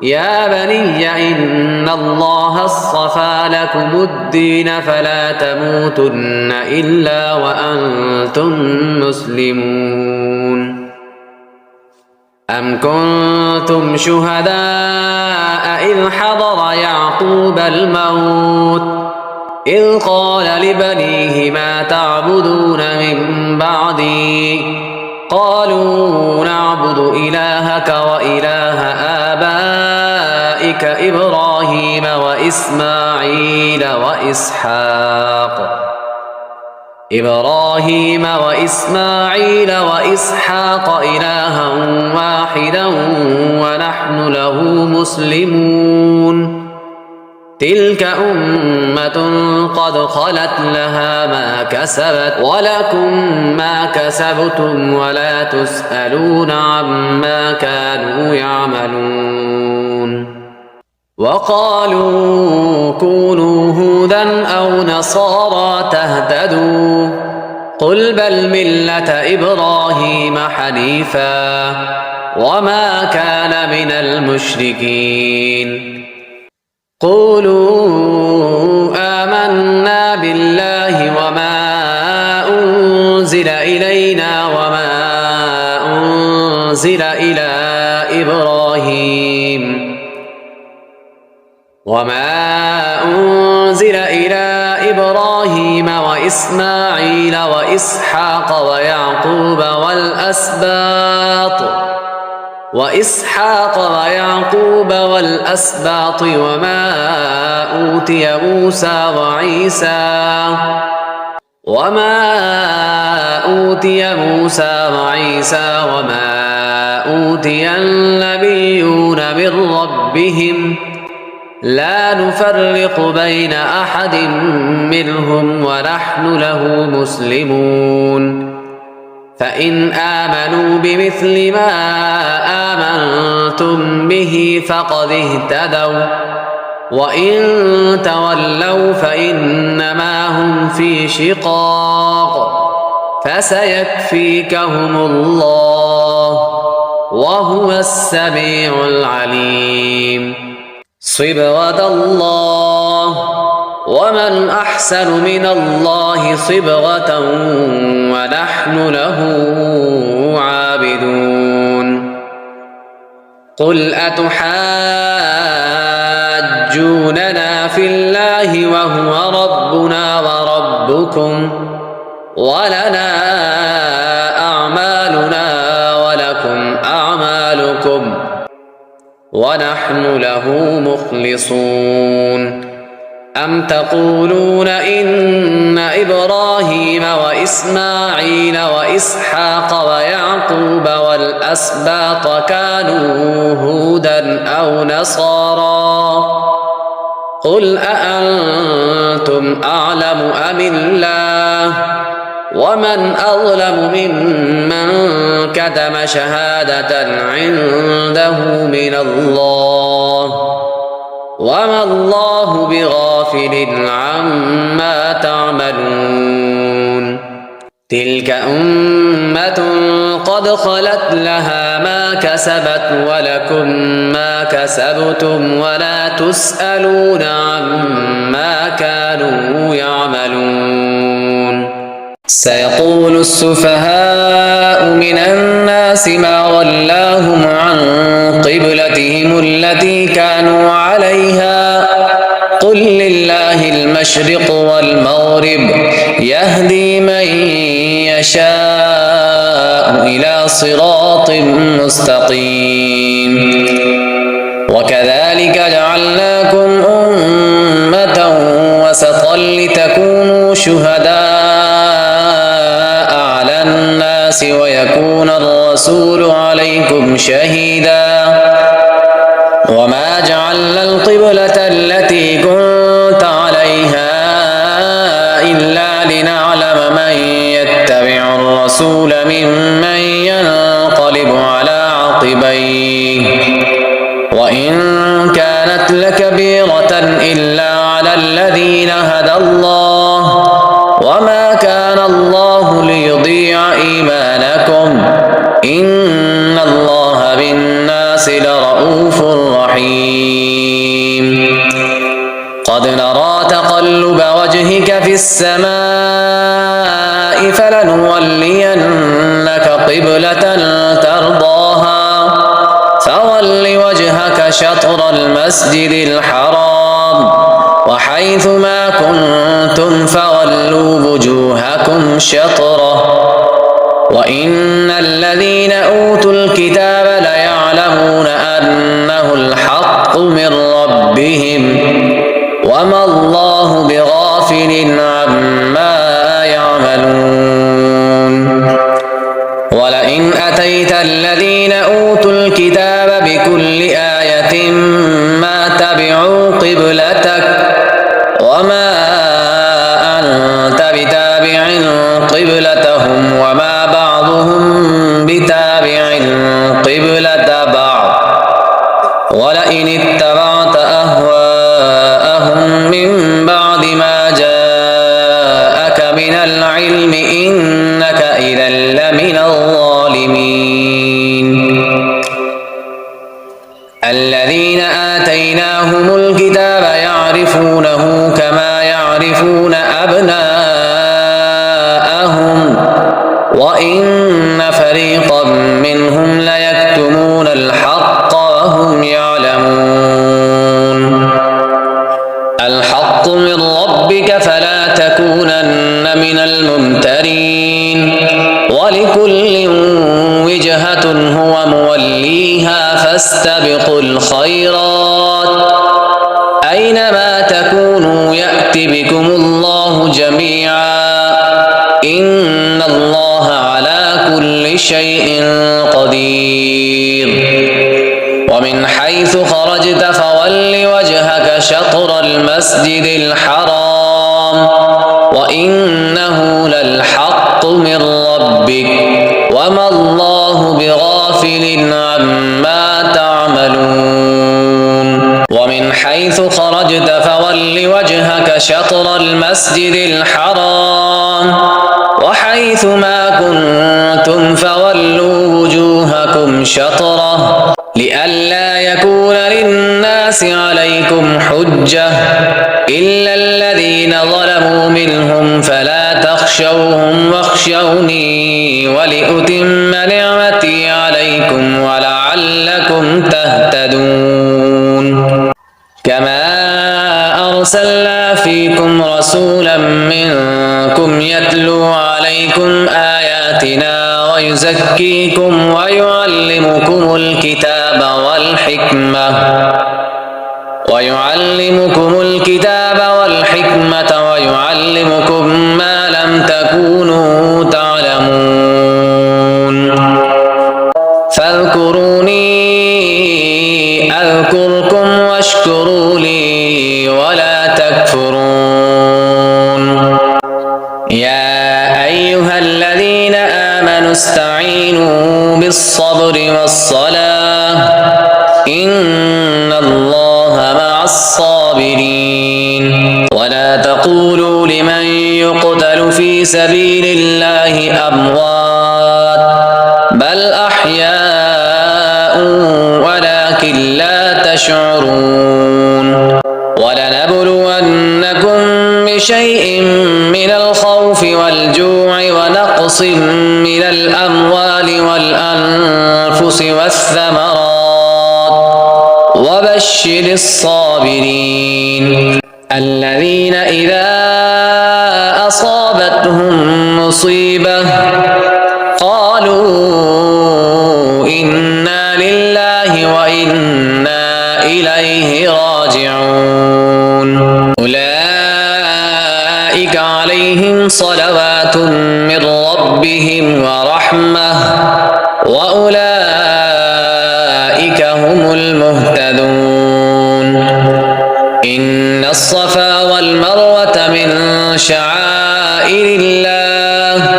يا بني إن الله اصطفى لكم الدين فلا تموتن إلا وأنتم مسلمون أم كنتم شهداء إذ حضر يعقوب الموت إذ قال لبنيه ما تعبدون من بعدي قالوا نعبد إلهك وإله آبائك إبراهيم وإسماعيل وإسحاق إلها واحدا ونحن له مسلمون تلك أمة قد خلت لها ما كسبت ولكم ما كسبتم ولا تسألون عما كانوا يعملون وقالوا كونوا هودا أو نصارى تهتدوا قل بل ملة إبراهيم حنيفا وما كان من المشركين قولوا آمنا بالله وما أنزل إلينا وما أنزل إلى إبراهيم وإسماعيل وإسحاق ويعقوب والأسباط وما أوتي موسى وعيسى وما أوتي النبيون من ربهم لا نفرق بين أحد منهم ونحن له مسلمون فإن آمنوا بمثل ما آمنتم به فقد اهتدوا وإن تولوا فإنما هم في شقاق فسيكفيكهم الله وهو السميع العليم صبغة الله ومن أحسن من الله صبغة ونحن له عابدون قل أتحاجوننا في الله وهو ربنا وربكم ولنا أعمالنا ولكم أعمالكم ونحن له مخلصون أم تقولون إن إبراهيم وإسماعيل وإسحاق ويعقوب والأسباط كانوا هودا أو نصارى قل أأنتم أعلم أم الله ومن أظلم ممن كتم شهادة عنده من الله وما الله بغافل عما تعملون تلك أمة قد خلت لها ما كسبت ولكم ما كسبتم ولا تسألون عما كانوا يعملون سيقول السفهاء من الناس ما ولاهم عن قبلتهم التي كانوا عليها قل لله المشرق والمغرب يهدي من يشاء إلى صراط مستقيم وكذلك جعلناكم أمة وسطا لتكونوا شهداء على الناس ويكون الرسول عليكم شهيدا وما جعلنا القبلة التي كنت عليها إلا لنعلم من يتبع الرسول ممن ينقلب على عقبيه وإن كانت لكبيرة إلا على الذين هدى الله وما كان الله ليضيع إيمانكم إن الله بالناس لرؤوف رحيم قد نرى تقلب وجهك في السماء فلنولينك قبلة ترضاها فول وجهك شطر المسجد الحرام وحيث ما كنتم فولوا وجوهكم شطره وإن الذين أوتوا الكتاب ليعلمون أنه الحق من ربهم وما الله بغافل عما يعملون ولئن أتيت الذين أوتوا الكتاب بكل آية ما تبعوا قبلتك وما أنت بتابع قبلتهم وما بعضهم بتابع قبلة بعض ولئن اتبعت أهواءهم من بعد ما جاءك من العلم الذين آتيناهم الكتاب يعرفونه كما يعرفون أبناءهم وإن فريقا منهم ليكتمون الحق وهم يعلمون. الحق من ربك فلا تكونن من الممترين. ولكل وجهة هو موليها فاستبقوا الخيرات أينما تكونوا يأت بكم الله جميعا إن الله على كل شيء قدير. ومن حيث خرجت فول وجهك شطر المسجد الحرام وإنه للحق من ربك وما الله بغافل عما تعملون. ومن حيث خرجت فول وجهك شطر المسجد الحرام وحيث ما كنتم فولوا وجوهكم شطره لئلا يكون للناس عليكم حجة إلا الذين ظلموا منهم فلا تخشوهم واخشوني ولأتم نعمتي عليكم ولعلكم تهتدون. كما أرسلنا فيكم رسولا منكم يتلو عليكم آياتنا ويزكيكم ويعلمكم الكتاب والحكمة ويعلمكم ما لم تكونوا تعلمون. فاذكروني أذكركم واشكروا لي ولا تكفرون. يا أيها الذين آمنوا استعينوا بالصبر والصلاة إن الله مع الصابرين. ولا تقولوا لمن يقتل في سبيل الله أموات بل أحياء ولكن لا تشعرون. ولنبلونكم بشيء من الخوف والجوع ونقص من الأموال والأنفس والثمرات وبشر الصابرين الذين إذا أصابتهم مصيبة قالوا إنا لله وإنا إليه راجعون. أولئك عليهم صلوات من ربهم ورحمة وأولئك هم المهتدون. إن الصفا والمروة من شعائر الله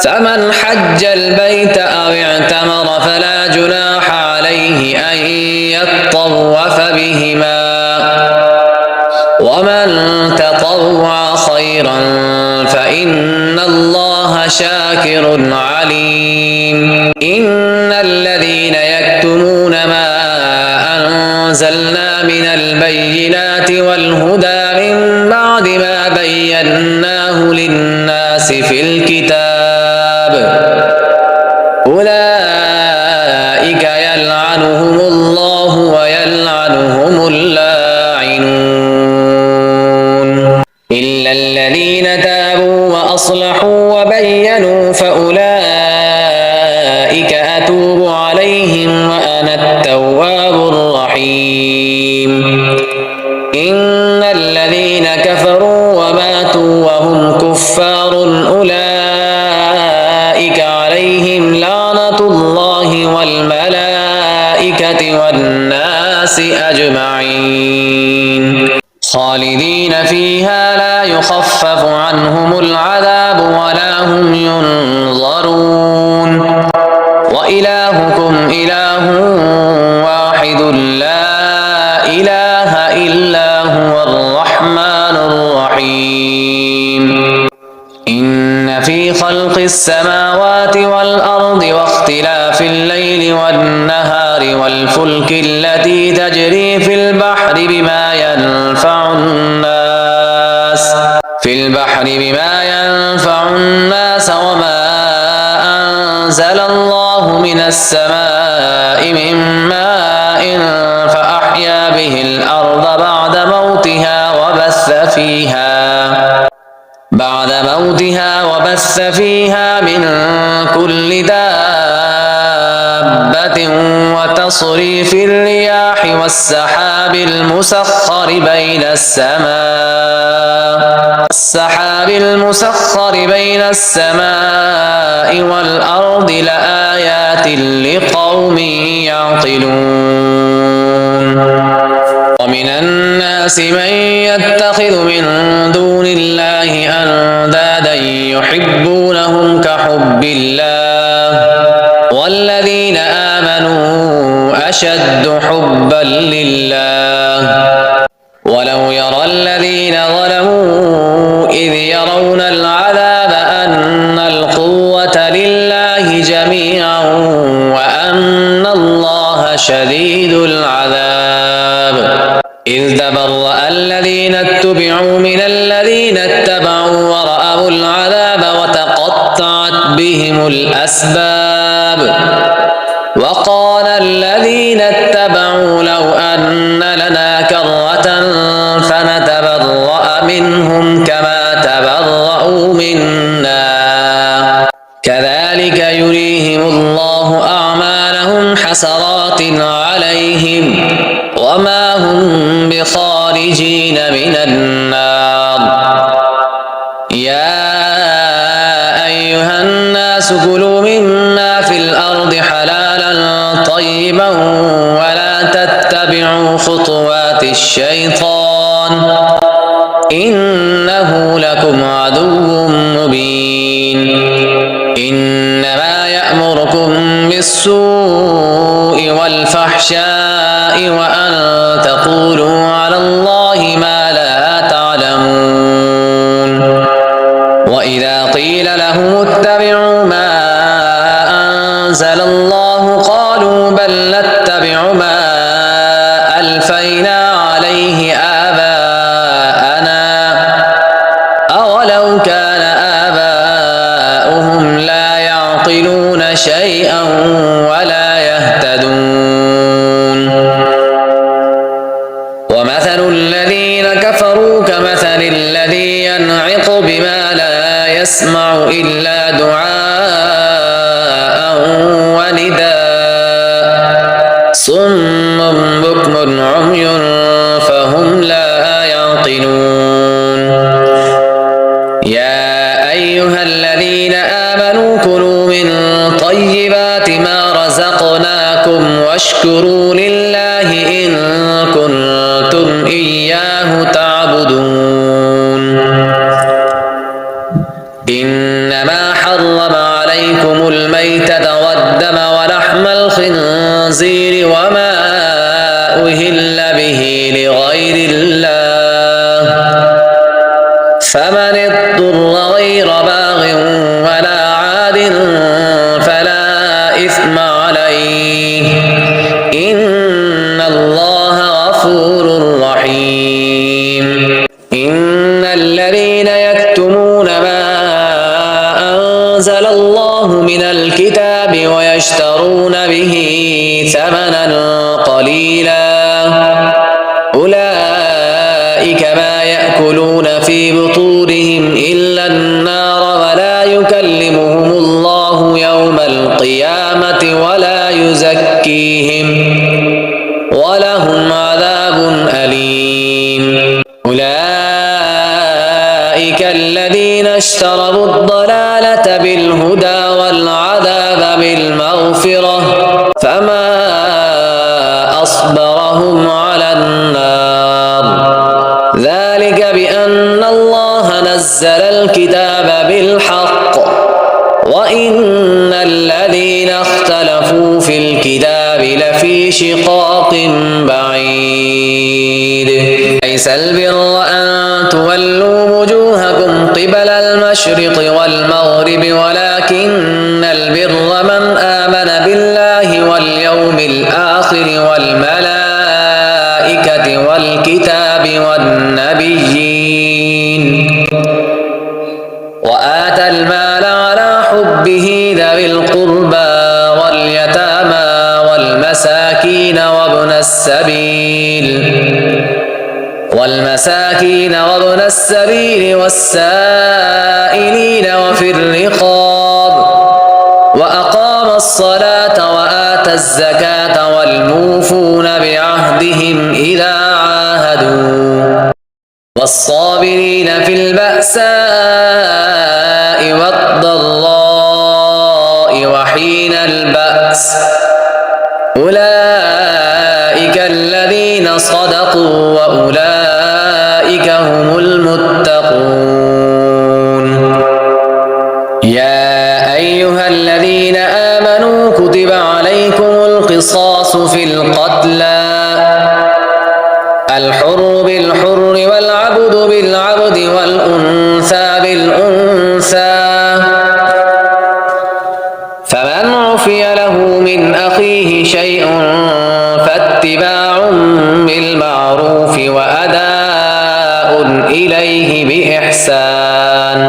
فمن حج البيت أو اعتمر فلا جناح عليه أن يطوف بهما ومن تطوع خيرا فإن الله شاكر عليم. إن الذين يكتمون ما أنزلنا من البينات والهدى من بعد ما بيناه للناس في الكتاب أولئك يلعنهم الله ويلعنهم اللاعنون إلا الذين تابوا وأصلحوا وبينوا فأولئك أتوب عليهم وأنا التواب الرحيم. إن الذين كفروا وماتوا وهم كفار أولئك عليهم لعنة الله والملائكة والناس أجمعين خالدين فيها لا يخفف عنهم العذاب ولا هم ينظرون. وإلهكم إله واحد لا إله إلا هو الرحمن الرحيم. إن في خلق السماوات والأرض واختلاف الليل والنهار والفلك التي تجري في البحر بما ينفع الناس وما أنزل الله من السماء من ماء فأحيا به الأرض بعد موتها وبث فيها من كل دابة وتصريف الرياح والسحاب المسخر بين السماء والأرض لآيات لقوم يعقلون ومن الناس من يتخذ من دون الله أندادا يحبونهم كحب الله والذين آمنوا أشد حبا لله ولو يرى الذين ظلموا إذ يرون العذاب أن القوة لله جميعا وأن الله شديد العذاب إذ تبرأ الذين اتبعوا من الذين اتبعوا ورأوا العذاب وتقطعت بهم الأسباب وقال الذين اتبعوا لو أن لنا كرة فنتبرأ منهم كما تبرأوا منا كذلك يريهم الله أعمالهم حسرات عليهم وما هم بخارجين من النار يا أيها الناس كلوا مما في الأرض حلالا طيبا ولا تتبعوا خطوات الشيطان إنه لكم عدو مبين إنما يأمركم بالسوء والفحشاء وأن تقولوا على الله ما لا تعلمون وإذا قيل لهم اتبعوا ما أنزل الله قالوا بل نتبع ما ألفينا عليه آباءنا أولو كان آباؤهم لا يعقلون شيئا ولا يهتدون ومثل الذين كفروا كمثل الذي ينعق بما لا يسمع إلا دعاء ونداء صم بكم عمي فهم لا يعقلون يا أيها الذين آمنوا كلوا من طيبات ما رزقناكم واشكروا لله إن كنتم إياه تعبدون إنما حرم عليكم الميتة والدم ولحم الخنزير وما أهل به لغير الله فمن اضطر غير باغ ولا عاد فلا إثم عليه إن الله غفور رحيم إن الذين يكتمون ما أنزل الله من الكتاب ويشترون به ثمنا قليلا أولئك ما يأكلون في بطونهم إلا النار ولا يكلمهم الله يوم القيامة ولا يزكيهم ولهم عذاب أليم أولئك الذين اشتروا الضلالة بالهدى والعذاب بالمغفرة فما أصبرهم على النار ذلك بأن الله نزل الكتاب بالحق وإن الذين اختلفوا في الكتاب لفي شقاق بعيد ليس البر أن تولوا وجوهكم قبل المشرق والمغرب ولكن البر من آمن بالله واليوم الآخر والآخر والملائكة والكتاب والنبيين وآتى المال على حبه ذوي القربى واليتامى والمساكين وابن السبيل والسائلين وفي الرقاب وأقام الصلاة وآتى الزكاة والموفون بعهدهم إذا عاهدوا والصابرين في البأساء والضراء وحين البأس أولئك الذين صدقوا وأولئك هم المتقون. يا أيها الذين آمنوا كتب عليكم القصاص في القتلى الحر بالحر والعبد بالعبد والأنثى بالأنثى فمن عفي له من أخيه شيء فاتباع بالمعروف وأداء إليه بإحسان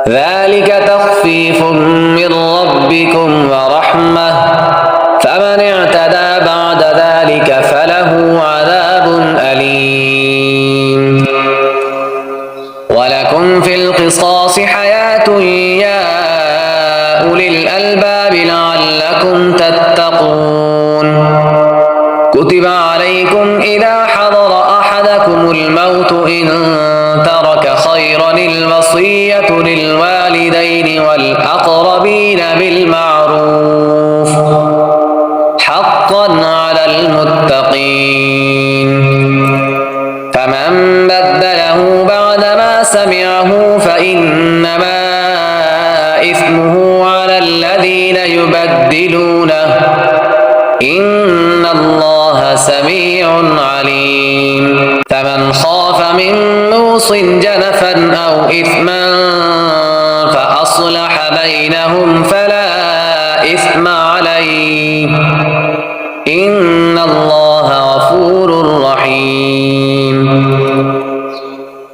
ذلك تخفيف من ربكم ورحمة فمن اعتدى بعد ذلك فله عذاب أليم. ولكم في القصاص حياة يا أولي الألباب لعلكم تتقون. كتب عليكم إذا حضر أحدكم الموت إن ترك خيرا الوصية للوالدين والأقربين بالمعروف حقا على المتقين. فمن بدله بعدما سمعه فإنما إثمه على الذين يبدلونه إن الله سميع عليم. فمن خاف من موص جنفا أو إثما فأصلح بينهم فلا إثم عليه إن الله غفور رحيم.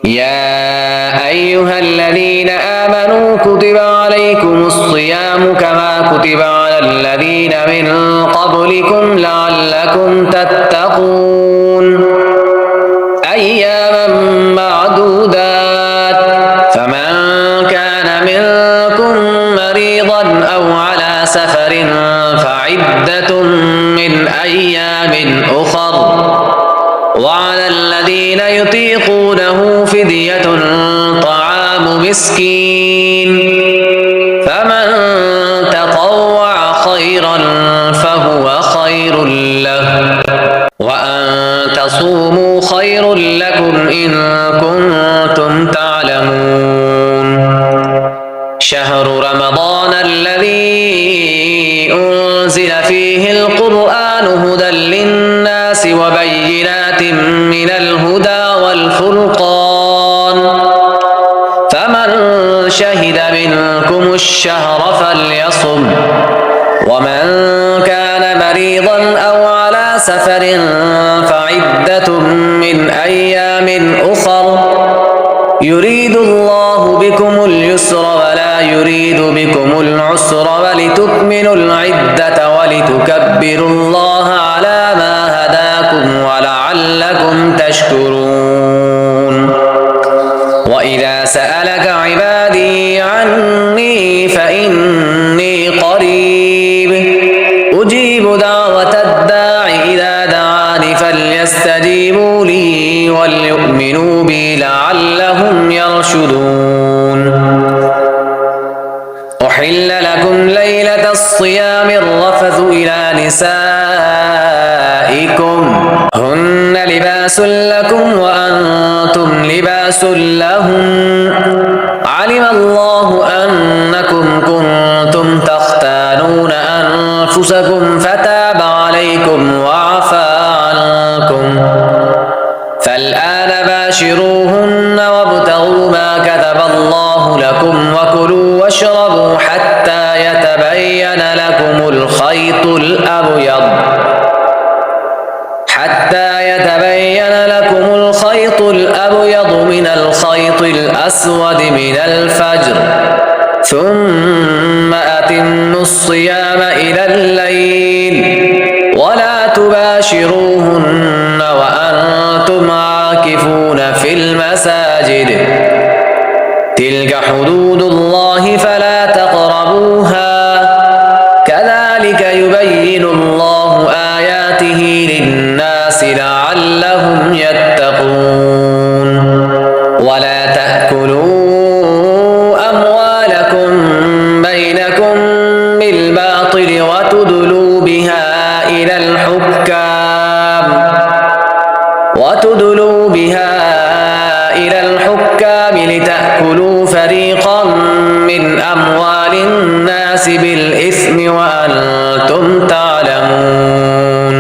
يا أيها الذين آمنوا كتب عليكم الصيام كما كتب على الذين من قبلكم لعلكم تتقون أياما معدودات فمن كان منكم مريضا أو على سفر فعدة من أيام أخر وعلى الذين يطيقونه فدية طعام مسكين فمن تطوع خيرا فهو خير له وأن تصوموا خير لكم إن كنتم تعلمون. شهر رمضان الذي أنزل فيه القرآن هدى للناس وبينات من الهدى والفرقان فمن شهد منكم الشهر فليصم ومن كان مريضا أو على سفر فعدة من أيام أخر يريد الله بكم اليسر ولا يريد بكم العسر ولتكملوا العدة ولتكبروا الله على ما هداكم ولعلكم تشكرون. وإذا سألك عبادي عني فإني قريب أجيب دعوة الداع إذا دعاني فليستجيبوا لي وليؤمنوا بي لعلهم يرشدون. أحل لكم ليلة الصيام الرفث إلى نسائكم هن لباس لكم وأنتم لباس لهم علم الله أنكم كنتم تختانون أنفسكم فتاب عليكم وعفى عنكم فالآن باشروهن وابتغوا ما كتب الله لكم وكلوا واشربوا حتى يتبين لكم الخيط الأبيض الأسود من الفجر ثم أتموا الصيام إلى الليل ولا تباشروهن وأنتم عاكفون في المساجد تلك حدود الله فلا تقربوها كذلك يبين الله آياته للناس لعلهم يتقون ولا تأكلوا أموالكم بينكم بالباطل وتدلوا بها إلى الحكام لتأكلوا فريقا من أموال الناس بالإثم وأنتم تعلمون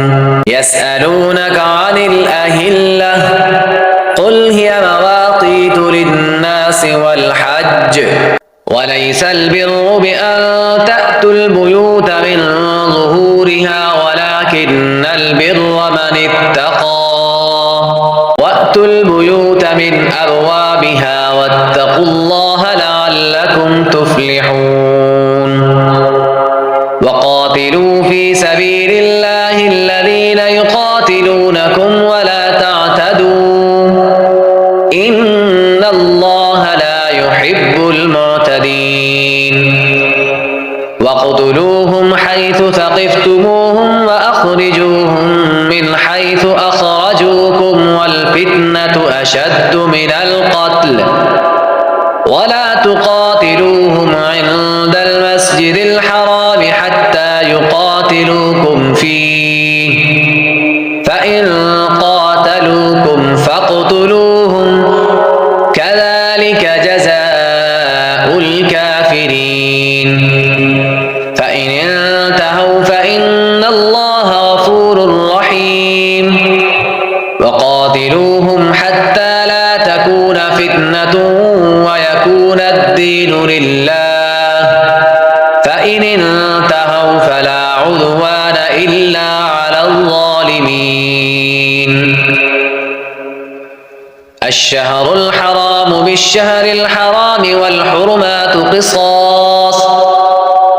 يسألونك عن الأهلة قل هي مواقيت للناس والحج وليس البر بأن تأتوا البيوت من ظهورها ولكن البر من اتقى وأتوا البيوت من أبوابها واتقوا الله لعلكم تفلحون وقاتلوا في سبيل الله الذين يقاتلونكم ولا تعتدوا إن الله لا يحب المعتدين واقتلوهم حيث ثقفتموهم وأخرجوهم من حيث أخرجوكم والفتنة أشد من القتل ولا تقاتلوهم عند المسجد الحرام حتى يقاتلوكم فيه فإن قاتلوكم فاقتلوهم كذلك جزاء الكافرين فإن انتهوا فإن الله غفور رحيم وقاتلوهم حتى لا تكون فتنة ويكون الدين لله فإن انتهوا فلا عدوان إلا على الظالمين الشهر الحرام بالشهر الحرام والحرمات قصاص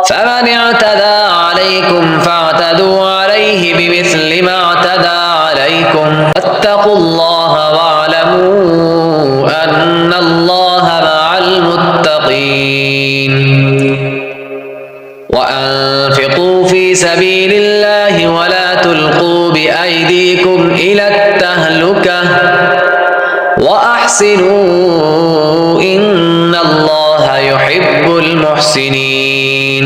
فمن اعتدى عليكم فاعتدوا عليه بمثل ما اعتدى عليكم واتقوا الله واعلموا أن الله مع المتقين وأنفقوا في سبيل الله ولا تلقوا بأيديكم إلى التهلكة وأحسنوا إن الله يحب المحسنين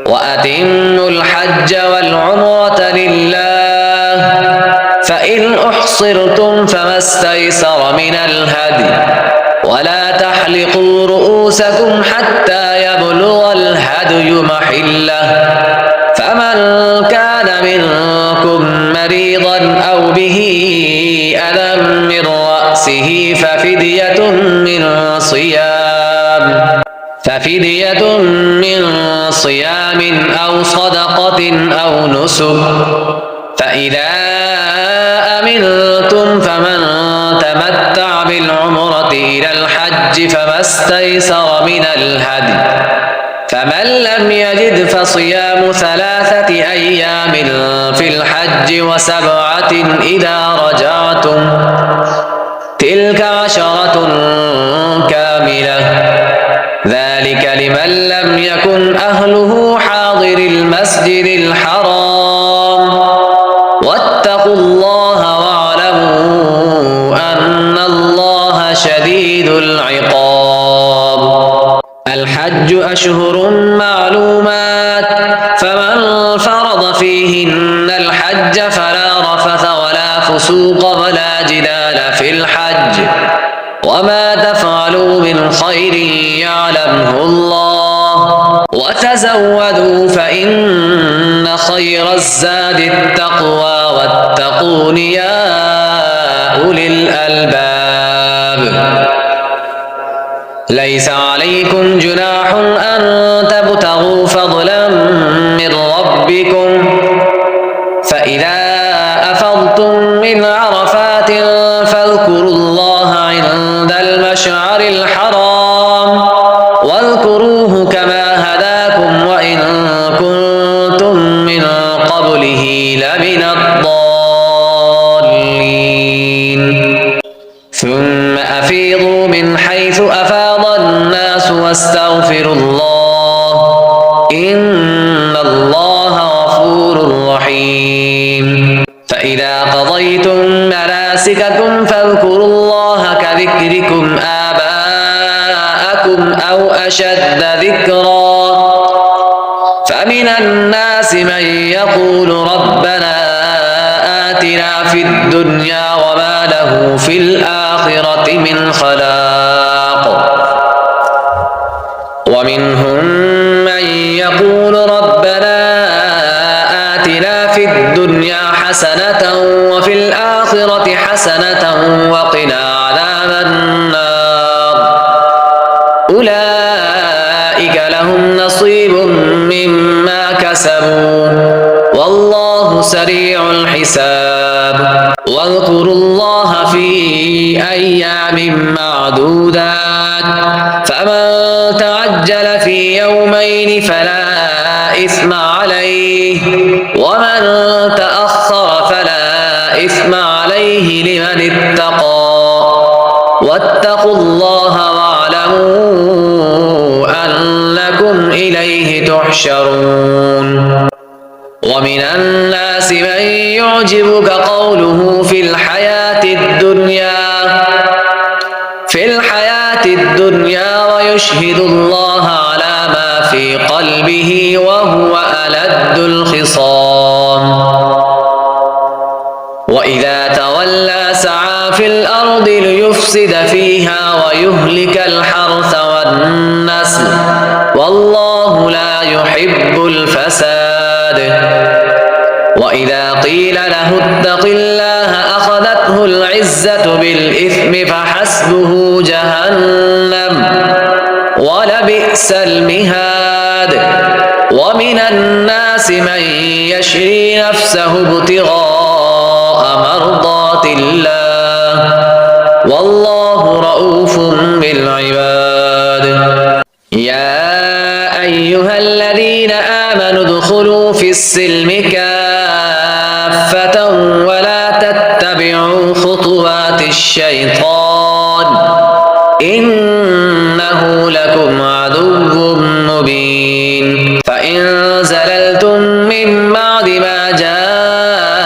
وأتموا الحج والعمرة لله فإن أحصرتم فما استيسر من الهدي ولا تحلقوا رؤوسكم حتى يبلغ الهدي محله فمن كان منكم مريضا أو به أذى من رأسه ففدية من صيام أو صدقة أو نسك فإذا أمنتم فمن تمتع بالعمرة إلى الحج فما استيسر من الهدي فمن لم يجد فصيام 3 أيام في الحج و7 إذا رجعتم تلك 10 كاملة ذلك لمن لم يكن أهله حاضر المسجد الحرام واتقوا الله واعلموا أن الله شديد العقاب الحج أشهر معلومات فمن فرض فيهن الحج فلا رفث ولا فسوق ولا جدال في الحج وما تفعلوا من خير يعلمه الله وتزودوا فإن خير الزاد التقوى واتقون يا أولي الألباب ليس عليكم جناح أن تبتغوا فضلا من ربكم فإذا أفضتم من عرفات فاذكروا الله عند المشعر قبله لمن الضالين ثم أفيضوا من حيث أفاض الناس واستغفروا الله إن الله غفور رحيم فإذا قضيتم مناسككم فاذكروا الله كذكركم آباءكم أو أشد ذكرا فمن الناس من يقول ربنا آتنا في الدنيا وما له في الآخرة من خلاق ومنهم من يقول ربنا آتنا في الدنيا حسنة وفي الآخرة حسنة وقنا عذاب النار أولئك لهم نصيب مما كسبوا والله سريع الحساب واذكروا الله في أيام معدودات فمن تعجل في يومين فلا إثم عليه ومن تأخر فلا إثم عليه لمن اتقى واتقوا الله واعلموا أنكم إليه تحشرون ومن الناس من يعجبك قوله في الحياة الدنيا ويشهد الله على ما في قلبه وهو ألد الخصام وإذا تولى سعى في الأرض ليفسد فيها ويهلك الحرث والنسل والله لا يحب الفساد وإذا قيل له اتق الله أخذته العزة بالإثم فحسبه جهنم ولبئس المهاد ومن الناس من يشري نفسه ابتغاء مرضات الله والله رؤوف بالعباد يا أيها الذين آمنوا ادخلوا في السلم كافة ولا تتبعوا خطوات الشيطان إنه لكم عدو مبين فإن زللتم من بعد ما جاءتكم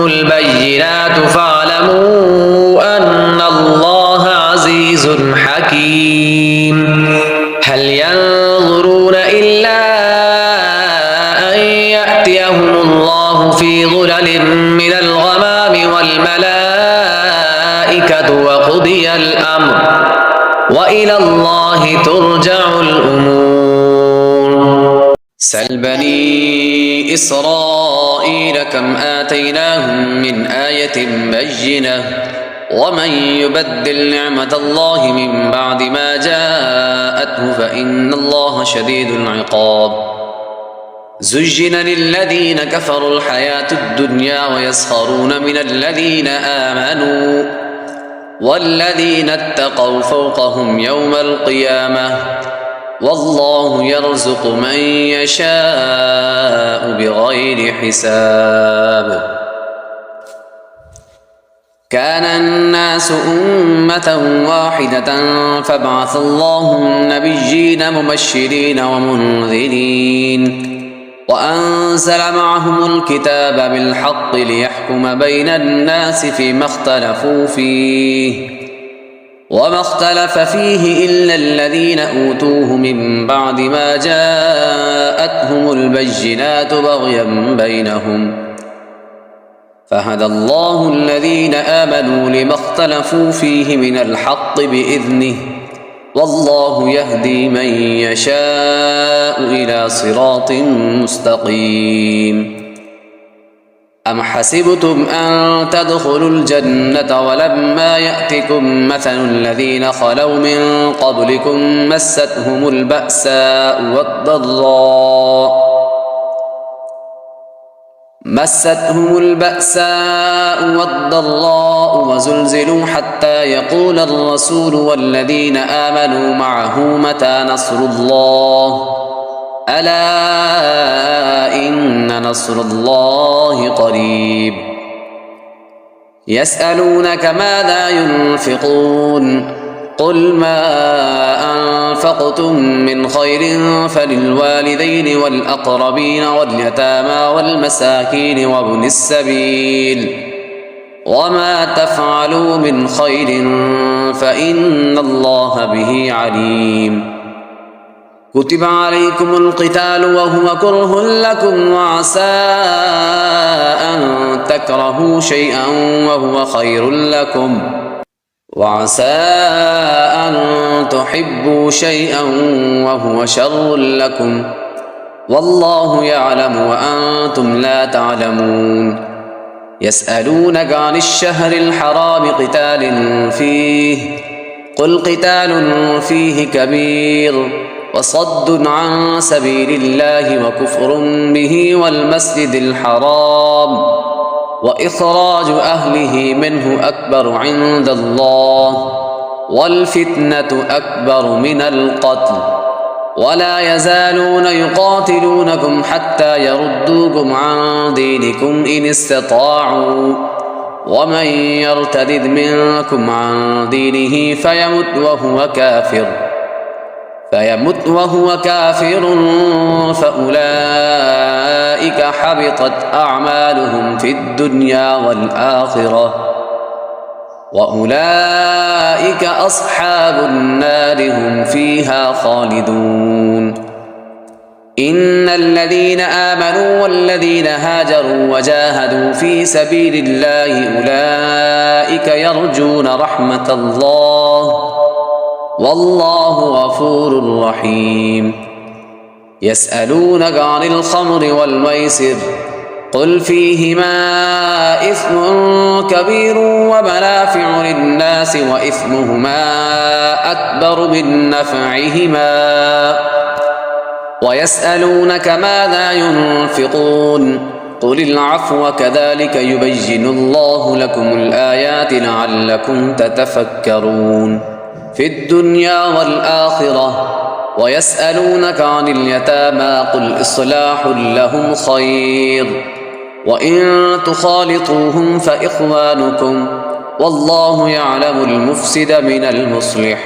البينات فاعلموا أن الله عزيز حكيم هل ينظرون إلا أن يأتيهم الله في ظلل من الغمام والملائكة وقضي الأمر وإلى الله ترجع الأمور سل بني إسرائيل كم آتيناهم من آية بينة ومن يبدل نعمة الله من بعد ما جاءته فإن الله شديد العقاب زجن للذين كفروا الحياة الدنيا ويسخرون من الذين آمنوا والذين اتقوا فوقهم يوم القيامة والله يرزق من يشاء بغير حساب كان الناس أمة واحدة فبعث الله النبيين مبشرين ومنذرين وأنزل معهم الكتاب بالحق ليحكم بين الناس فيما اختلفوا فيه وما اختلف فيه إلا الذين أوتوه من بعد ما جاءتهم البينات بغيا بينهم فهدى الله الذين آمنوا لما اختلفوا فيه من الحق بإذنه والله يهدي من يشاء إلى صراط مستقيم أم حسبتم أن تدخلوا الجنة ولما يأتكم مثل الذين خلوا من قبلكم مستهم البأساء والضراء وزلزلوا حتى يقول الرسول والذين آمنوا معه متى نصر الله ألا إن نصر الله قريب يسألونك ماذا ينفقون قل ما أنفقتم من خير فللوالدين والأقربين واليتامى والمساكين وابن السبيل وما تفعلوا من خير فإن الله به عليم كتب عليكم القتال وهو كره لكم وعسى أن تكرهوا شيئا وهو خير لكم وعسى أن تحبوا شيئا وهو شر لكم والله يعلم وأنتم لا تعلمون يسألونك عن الشهر الحرام قتال فيه قل قتال فيه كبير وصد عن سبيل الله وكفر به والمسجد الحرام وإخراج أهله منه أكبر عند الله والفتنة أكبر من القتل ولا يزالون يقاتلونكم حتى يردوكم عن دينكم إن استطاعوا ومن يرتد منكم عن دينه فيمت وهو كافر فأولئك حبطت أعمالهم في الدنيا والآخرة وأولئك أصحاب النار هم فيها خالدون إن الذين آمنوا والذين هاجروا وجاهدوا في سبيل الله أولئك يرجون رحمة الله والله غفور رحيم يسألونك عن الخمر والميسر قل فيهما إثم كبير ومنافع للناس وإثمهما أكبر من نفعهما ويسألونك ماذا ينفقون قل العفو كذلك يبين الله لكم الآيات لعلكم تتفكرون في الدنيا والآخرة ويسألونك عن اليتامى قل إصلاح لهم خير وإن تخالطوهم فإخوانكم والله يعلم المفسد من المصلح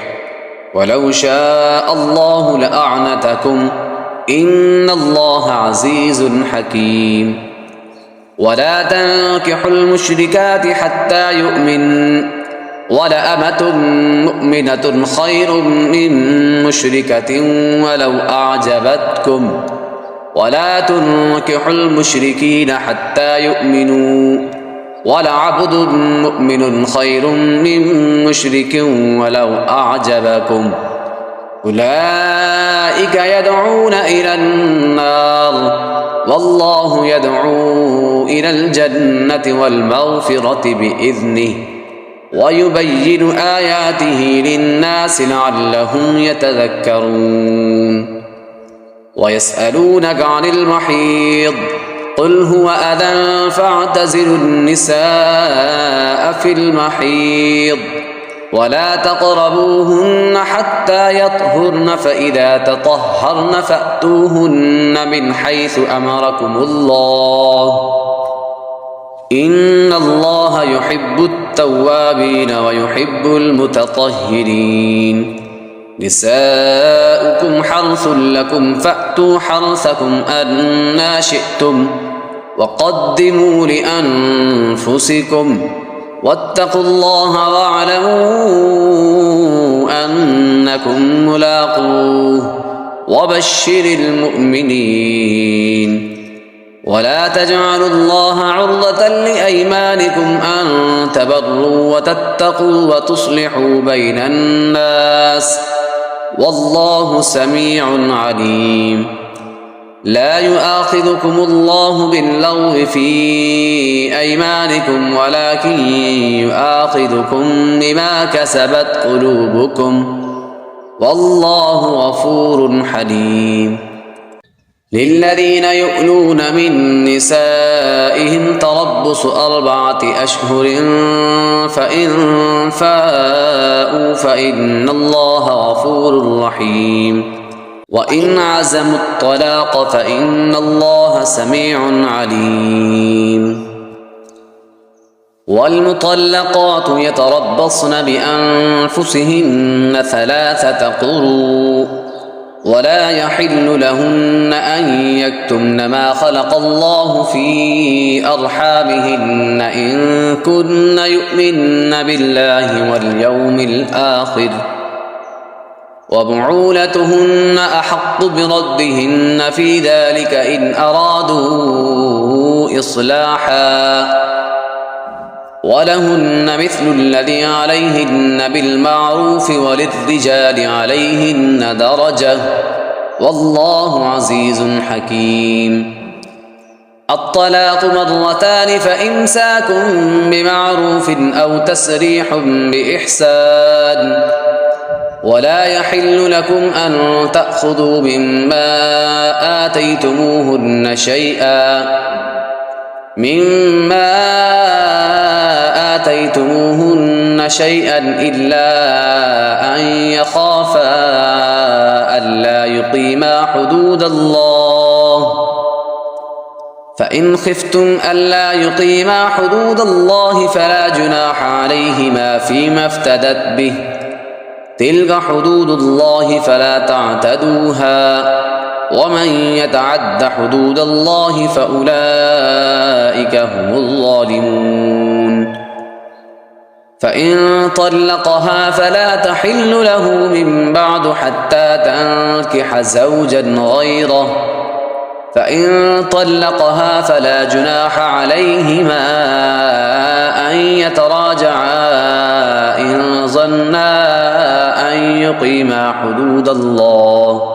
ولو شاء الله لأعنتكم إن الله عزيز حكيم ولا تنكحوا المشركات حتى يؤمنوا ولأمة مؤمنة خير من مشركة ولو أعجبتكم ولا تنكحوا المشركين حتى يؤمنوا ولعبد مؤمن خير من مشرك ولو أعجبكم أولئك يدعون إلى النار والله يدعو إلى الجنة والمغفرة بإذنه ويبين آياته للناس لعلهم يتذكرون ويسألونك عن المحيض قل هو أذى فاعتزلوا النساء في المحيض ولا تقربوهن حتى يطهرن فإذا تطهرن فأتوهن من حيث أمركم الله إن الله يحب التوابين ويحب المتطهرين نساؤكم حرث لكم فأتوا حرثكم أنى شئتم وقدموا لأنفسكم واتقوا الله واعلموا أنكم ملاقوه وبشر المؤمنين ولا تجعلوا الله عرضة لأيمانكم أن تبروا وتتقوا وتصلحوا بين الناس والله سميع عليم لا يؤاخذكم الله باللغو في أيمانكم ولكن يؤاخذكم بما كسبت قلوبكم والله غفور حليم للذين يؤلون من نسائهم تربص 4 أشهر فإن فاءوا فإن الله غفور رحيم وإن عزموا الطلاق فإن الله سميع عليم. والمطلقات يتربصن بأنفسهن 3 قروء ولا يحل لهن أن يكتمن ما خلق الله في أرحامهن إن كن يؤمن بالله واليوم الآخر وبعولتهن أحق بردهن في ذلك إن أرادوا إصلاحا ولهن مثل الذي عليهن بالمعروف وللرجال عليهن درجة والله عزيز حكيم. الطلاق مرتان فإمساك بمعروف أو تسريح بإحسان ولا يحل لكم أن تأخذوا مما آتيتموهن شيئا إلا أن يخافا ألا يقيما حدود الله فإن خفتم ألا يقيما حدود الله فلا جناح عليهما فيما افتدت به تلك حدود الله فلا تعتدوها ومن يتعد حدود الله فأولئك هم الظالمون. فإن طلقها فلا تحل له من بعد حتى تنكح زوجا غيره فإن طلقها فلا جناح عليهما أن يتراجعا إن ظنا أن يقيما حدود الله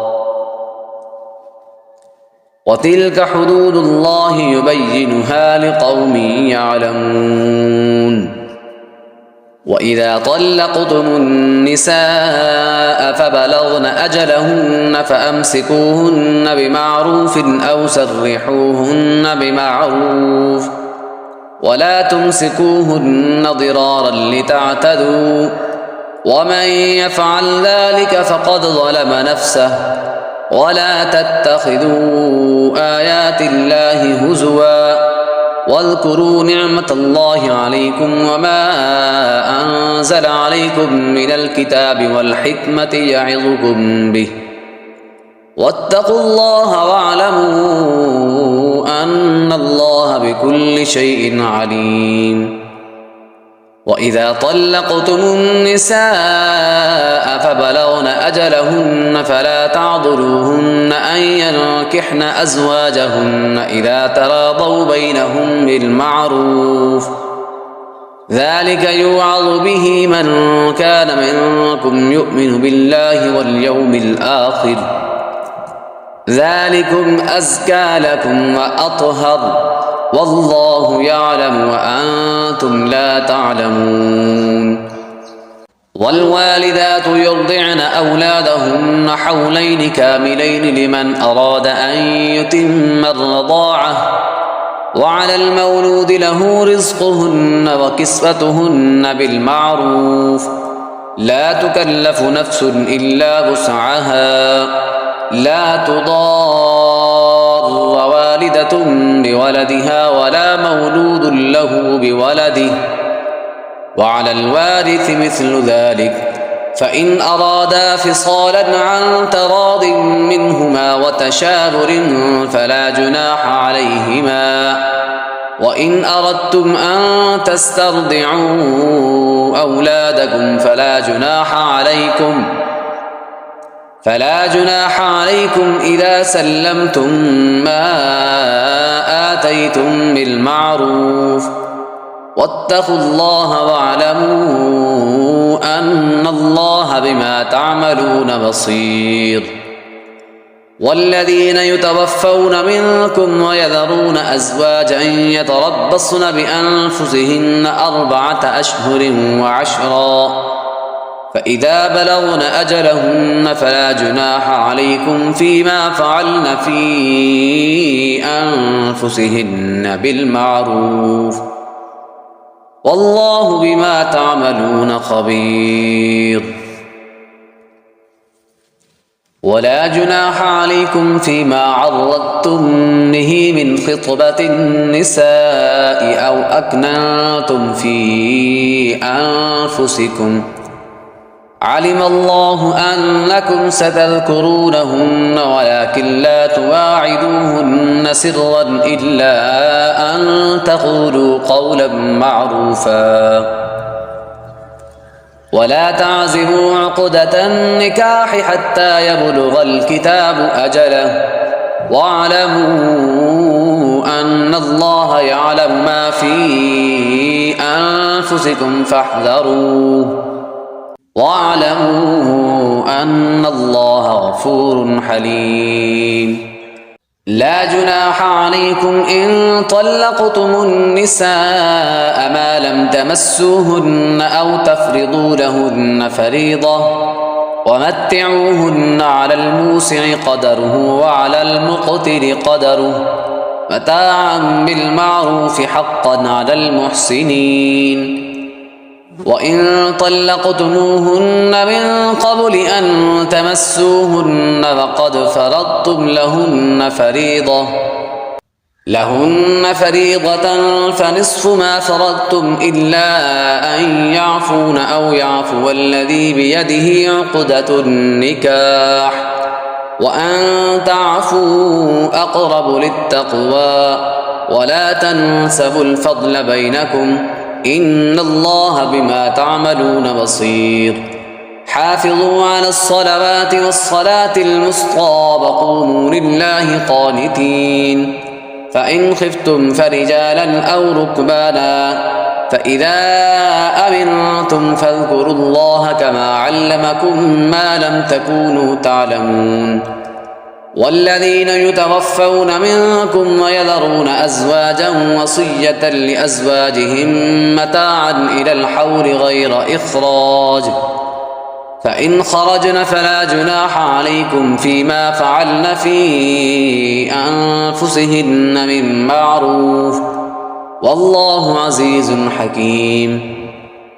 وتلك حدود الله يبينها لقوم يعلمون. وإذا طلقتم النساء فبلغن أجلهن فأمسكوهن بمعروف أو سرحوهن بمعروف ولا تمسكوهن ضرارا لتعتدوا ومن يفعل ذلك فقد ظلم نفسه ولا تتخذوا آيات الله هزوا واذكروا نعمة الله عليكم وما أنزل عليكم من الكتاب والحكمة يعظكم به واتقوا الله واعلموا أن الله بكل شيء عليم. وإذا طلقتم النساء فبلغن أجلهن فلا تعضلوهن أن ينكحن أزواجهن إذا تراضوا بينهم بالمعروف ذلك يوعظ به من كان منكم يؤمن بالله واليوم الآخر ذلكم أزكى لكم وأطهر والله يعلم وأنتم لا تعلمون. والوالدات يرضعن أولادهن حولين كاملين لمن أراد أن يتم الرضاعة وعلى المولود له رزقهن وكسوتهن بالمعروف لا تكلف نفس إلا وسعها لا تضار والدة بولدها ولا مولود له بولده وعلى الوارث مثل ذلك فإن أرادا فصالا عن تراض منهما وتشاور فلا جناح عليهما وإن أردتم أن تسترضعوا أولادكم فلا جناح عليكم إذا سلمتم ما آتيتم بالمعروف واتقوا الله واعلموا أن الله بما تعملون بصير. والذين يتوفون منكم ويذرون أزواجا يتربصن بأنفسهن 4 أشهر وعشرا فإذا بلغن أجلهن فلا جناح عليكم فيما فعلن في أنفسهن بالمعروف والله بما تعملون خبير. ولا جناح عليكم فيما عرضتم به من خطبة النساء أو أكننتم في أنفسكم علم الله أنكم ستذكرونهن ولكن لا تواعدوهن سرا إلا أن تقولوا قولا معروفا ولا تعزموا عقدة النكاح حتى يبلغ الكتاب أجله واعلموا أن الله يعلم ما في أنفسكم فاحذروه واعلموا أن الله غفور حليم لا جناح عليكم إن طلقتم النساء ما لم تمسوهن أو تفرضوا لهن فريضة ومتعوهن على الموسع قدره وعلى المقتر قدره متاعا بالمعروف حقا على المحسنين وإن طلقتموهن من قبل أن تمسوهن وقد فرضتم لهن فريضة فنصف ما فرضتم إلا أن يعفون أو يعفو الذي بيده عقدة النكاح وأن تعفوا أقرب للتقوى ولا تنسبوا الفضل بينكم إن الله بما تعملون بصير حافظوا على الصلوات والصلاة الوسطى وقوموا لله قانتين فإن خفتم فرجالا أو ركبانا فإذا أمنتم فاذكروا الله كما علمكم ما لم تكونوا تعلمون والذين يتوفون منكم ويذرون أزواجا وصية لأزواجهم متاعا إلى الحول غير إخراج فإن خرجن فلا جناح عليكم فيما فعلن في أنفسهن من معروف والله عزيز حكيم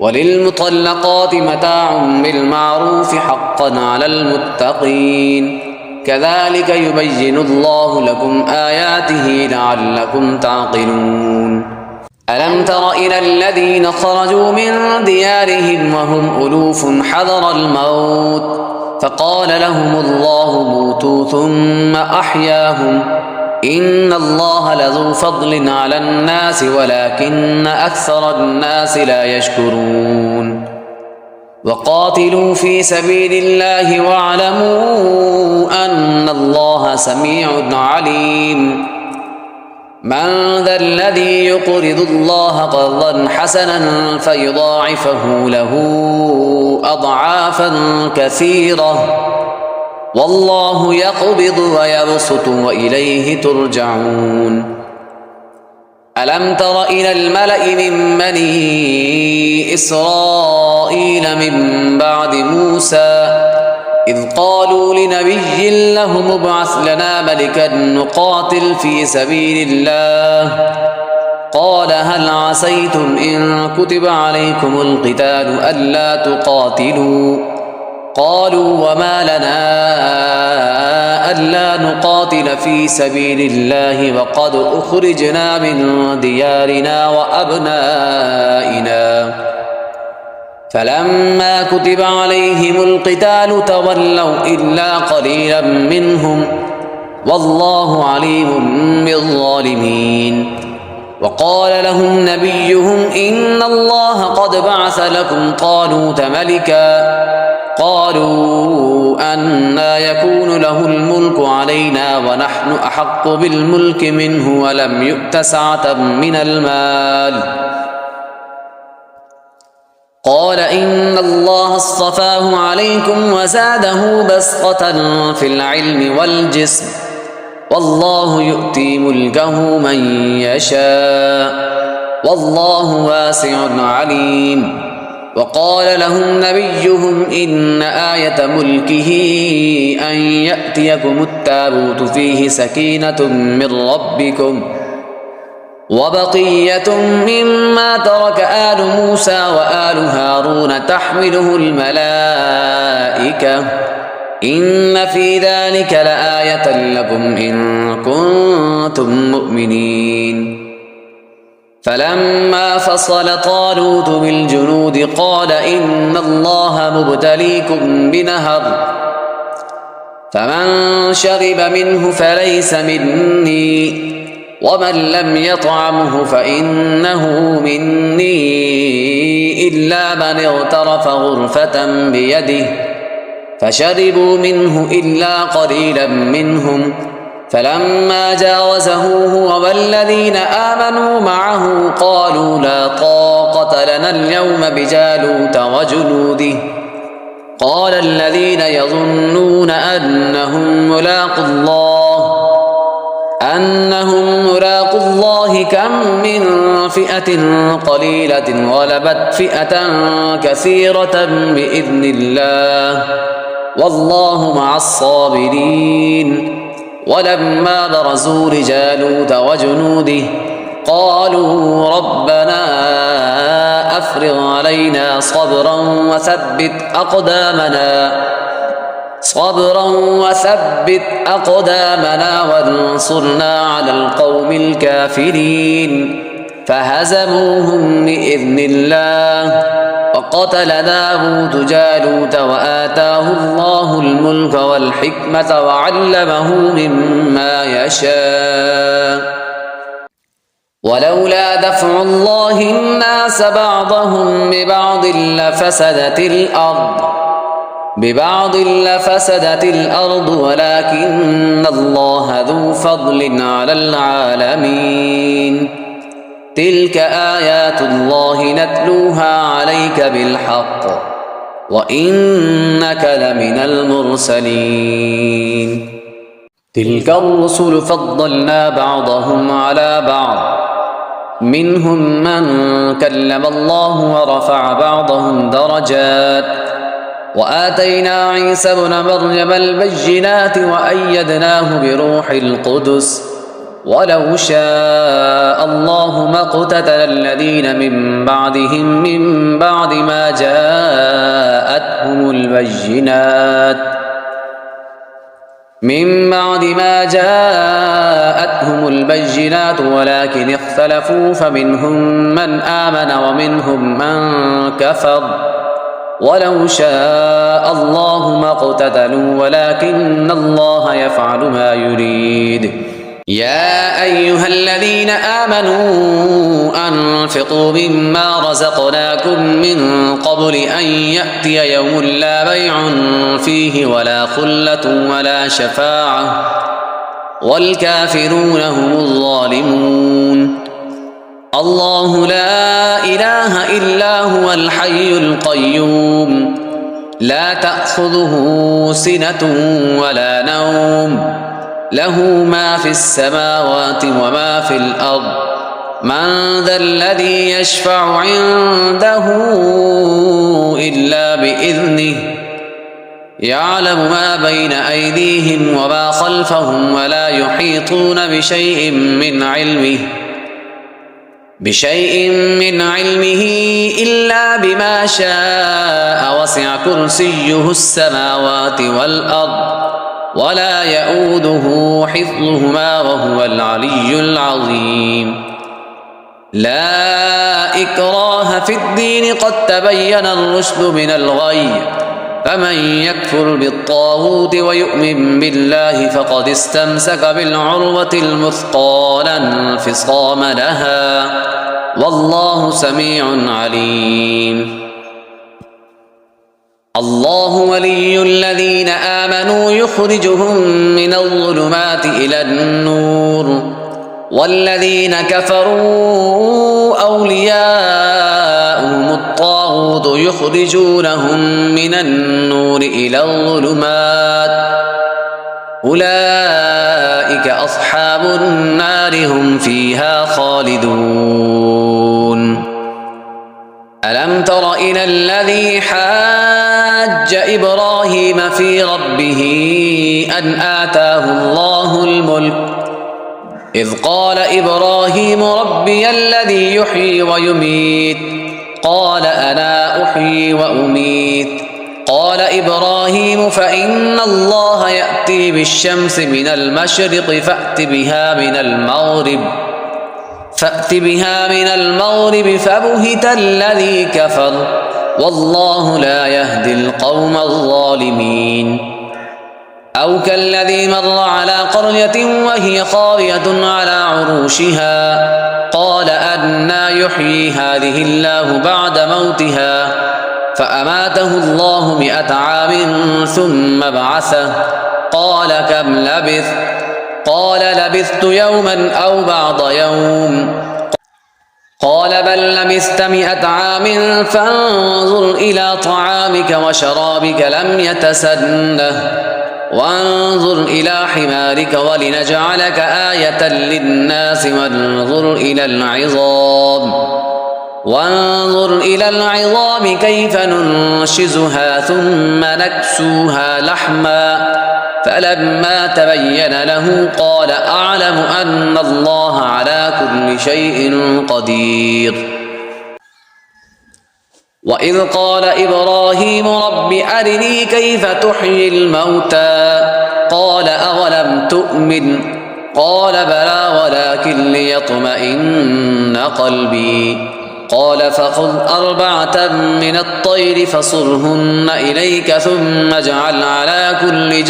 وللمطلقات متاع بالمعروف حقا على المتقين كذلك يبين الله لكم آياته لعلكم تعقلون ألم تر إلى الذين خرجوا من ديارهم وهم ألوف حذر الموت فقال لهم الله موتوا ثم أحياهم إن الله لذو فضل على الناس ولكن أكثر الناس لا يشكرون وقاتلوا في سبيل الله واعلموا أن الله سميع عليم من ذا الذي يقرض الله قرضا حسنا فيضاعفه له أضعافا كثيرة والله يقبض ويبسط وإليه ترجعون ألم تر إلى الملأ من بني إسرائيل من بعد موسى إذ قالوا لنبي له ابعث لنا ملكا نقاتل في سبيل الله قال هل عسيتم إن كتب عليكم القتال ألا تقاتلوا قالوا وما لنا ألا نقاتل في سبيل الله وقد أخرجنا من ديارنا وأبنائنا فلما كتب عليهم القتال تولوا إلا قليلا منهم والله عليم بالظالمين وقال لهم نبيهم إن الله قد بعث لكم طالوت ملكا قالوا أنى يكون له الملك علينا ونحن أحق بالملك منه ولم يؤت سعة من المال قال إن الله اصطفاه عليكم وزاده بسطة في العلم والجسم والله يؤتي ملكه من يشاء والله واسع عليم وقال لهم نبيهم إن آية ملكه أن يأتيكم التابوت فيه سكينة من ربكم وبقية مما ترك آل موسى وآل هارون تحمله الملائكة إن في ذلك لآية لكم إن كنتم مؤمنين فلما فصل طالوت بالجنود قال إن الله مبتليكم بنهر فمن شرب منه فليس مني ومن لم يطعمه فإنه مني إلا من اغترف غرفة بيده فشربوا منه إلا قليلا منهم فلما جاوزه هو والذين آمنوا معه قالوا لا طاقة لنا اليوم بجالوت وجنوده قال الذين يظنون أنهم ملاقو الله كم من فئة قليلة غلبت فئة كثيرة بإذن الله والله مع الصابرين ولما برزوا لجالوت وجنوده قالوا ربنا أفرغ علينا صبرا وثبت أقدامنا وانصرنا على القوم الكافرين فهزموهم بإذن الله وقتل داود جالوت وآتاه الله الملك والحكمة وعلمه مما يشاء ولولا دفع الله الناس بعضهم ببعض لفسدت الأرض ولكن الله ذو فضل على العالمين تلك آيات الله نتلوها عليك بالحق وإنك لمن المرسلين تلك الرسل فضلنا بعضهم على بعض منهم من كلم الله ورفع بعضهم درجات وآتينا عيسى ابن مريم البينات وأيدناه بروح القدس ولو شاء الله ما اقتتل الذين من بعدهم من بعد ما جاءتهم البينات ولكن اختلفوا فمنهم من آمن ومنهم من كفر ولو شاء الله ما اقتتلوا ولكن الله يفعل ما يريد يا أيها الذين آمنوا أنفقوا مما رزقناكم من قبل أن يأتي يوم لا بيع فيه ولا خلة ولا شفاعة والكافرون هم الظالمون الله لا إله إلا هو الحي القيوم لا تأخذه سنة ولا نوم له ما في السماوات وما في الأرض من ذا الذي يشفع عنده إلا بإذنه يعلم ما بين أيديهم وما خلفهم ولا يحيطون بشيء من علمه إلا بما شاء وسع كرسيه السماوات والأرض ولا يؤوده حفظهما وهو العلي العظيم لا إكراه في الدين قد تبين الرشد من الغي فمن يكفر بالطاغوت ويؤمن بالله فقد استمسك بالعروة الوثقى لا انفصام لها والله سميع عليم الله ولي الذين آمنوا يخرجهم من الظلمات إلى النور والذين كفروا أولياؤهم الطاغوت يخرجونهم من النور إلى الظلمات أولئك أصحاب النار هم فيها خالدون ألم تر إلى الذي حاج إبراهيم في ربه أن آتاه الله الملك إذ قال إبراهيم ربي الذي يحيي ويميت قال أنا أحيي وأميت قال إبراهيم فإن الله يأتي بالشمس من المشرق فأت بها من المغرب فبهت الذي كفر والله لا يهدي القوم الظالمين أو كالذي مر على قرية وهي خاوية على عروشها قال أنى يحيي هذه الله بعد موتها فأماته الله 100 عام ثم بعثه قال كم لبثت قال لبثت يوما أو بعض يوم قال بل لبثت 100 عام فانظر إلى طعامك وشرابك لم يتسنه وانظر إلى حمارك ولنجعلك آية للناس وانظر إلى العظام كيف ننشزها ثم نكسوها لحما فلما تبين له قال أعلم أن الله على كل شيء قدير وإذ قال إبراهيم رب أرني كيف تحيي الموتى قال أولم تؤمن قال بلى ولكن ليطمئن قلبي قال فخذ 4 من الطير فصرهن إليك ثم اجعل على كل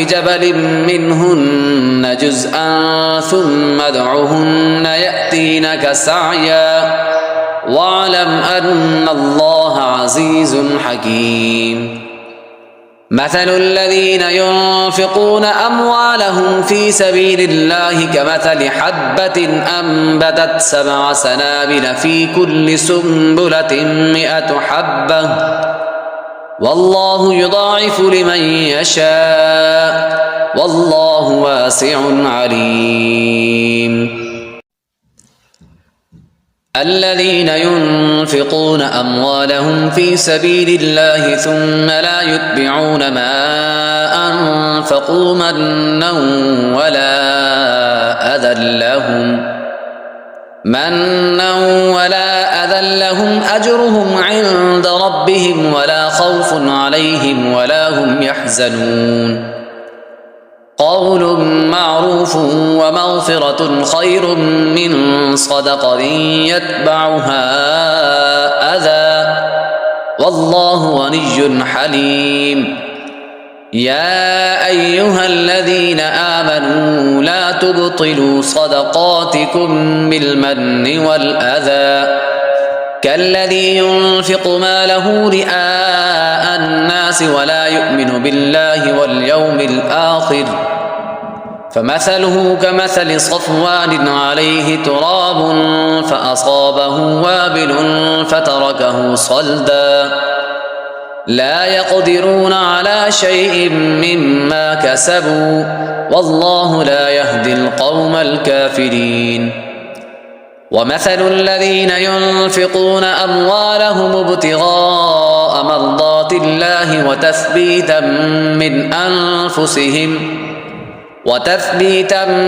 جبل منهن جزءا ثم ادعهن يأتينك سعيا واعلم أن الله عزيز حكيم مثل الذين ينفقون أموالهم في سبيل الله كمثل حبة أنبتت 7 سنابل في كل سنبلة 100 حبة والله يضاعف لمن يشاء والله واسع عليم الذين ينفقون أموالهم في سبيل الله ثم لا يتبعون ما أنفقوا منا ولا أذى لهم أجرهم عند ربهم ولا خوف عليهم ولا هم يحزنون قول معروف ومغفرة خير من صدقة يتبعها أذى والله غني حليم يا أيها الذين آمنوا لا تبطلوا صدقاتكم بالمن والأذى كالذي ينفق ماله رئاء الناس ولا يؤمن بالله واليوم الآخر فمثله كمثل صفوان عليه تراب فأصابه وابل فتركه صلدا لا يقدرون على شيء مما كسبوا والله لا يهدي القوم الكافرين ومثل الذين ينفقون أموالهم ابتغاء مرضات الله وتثبيتا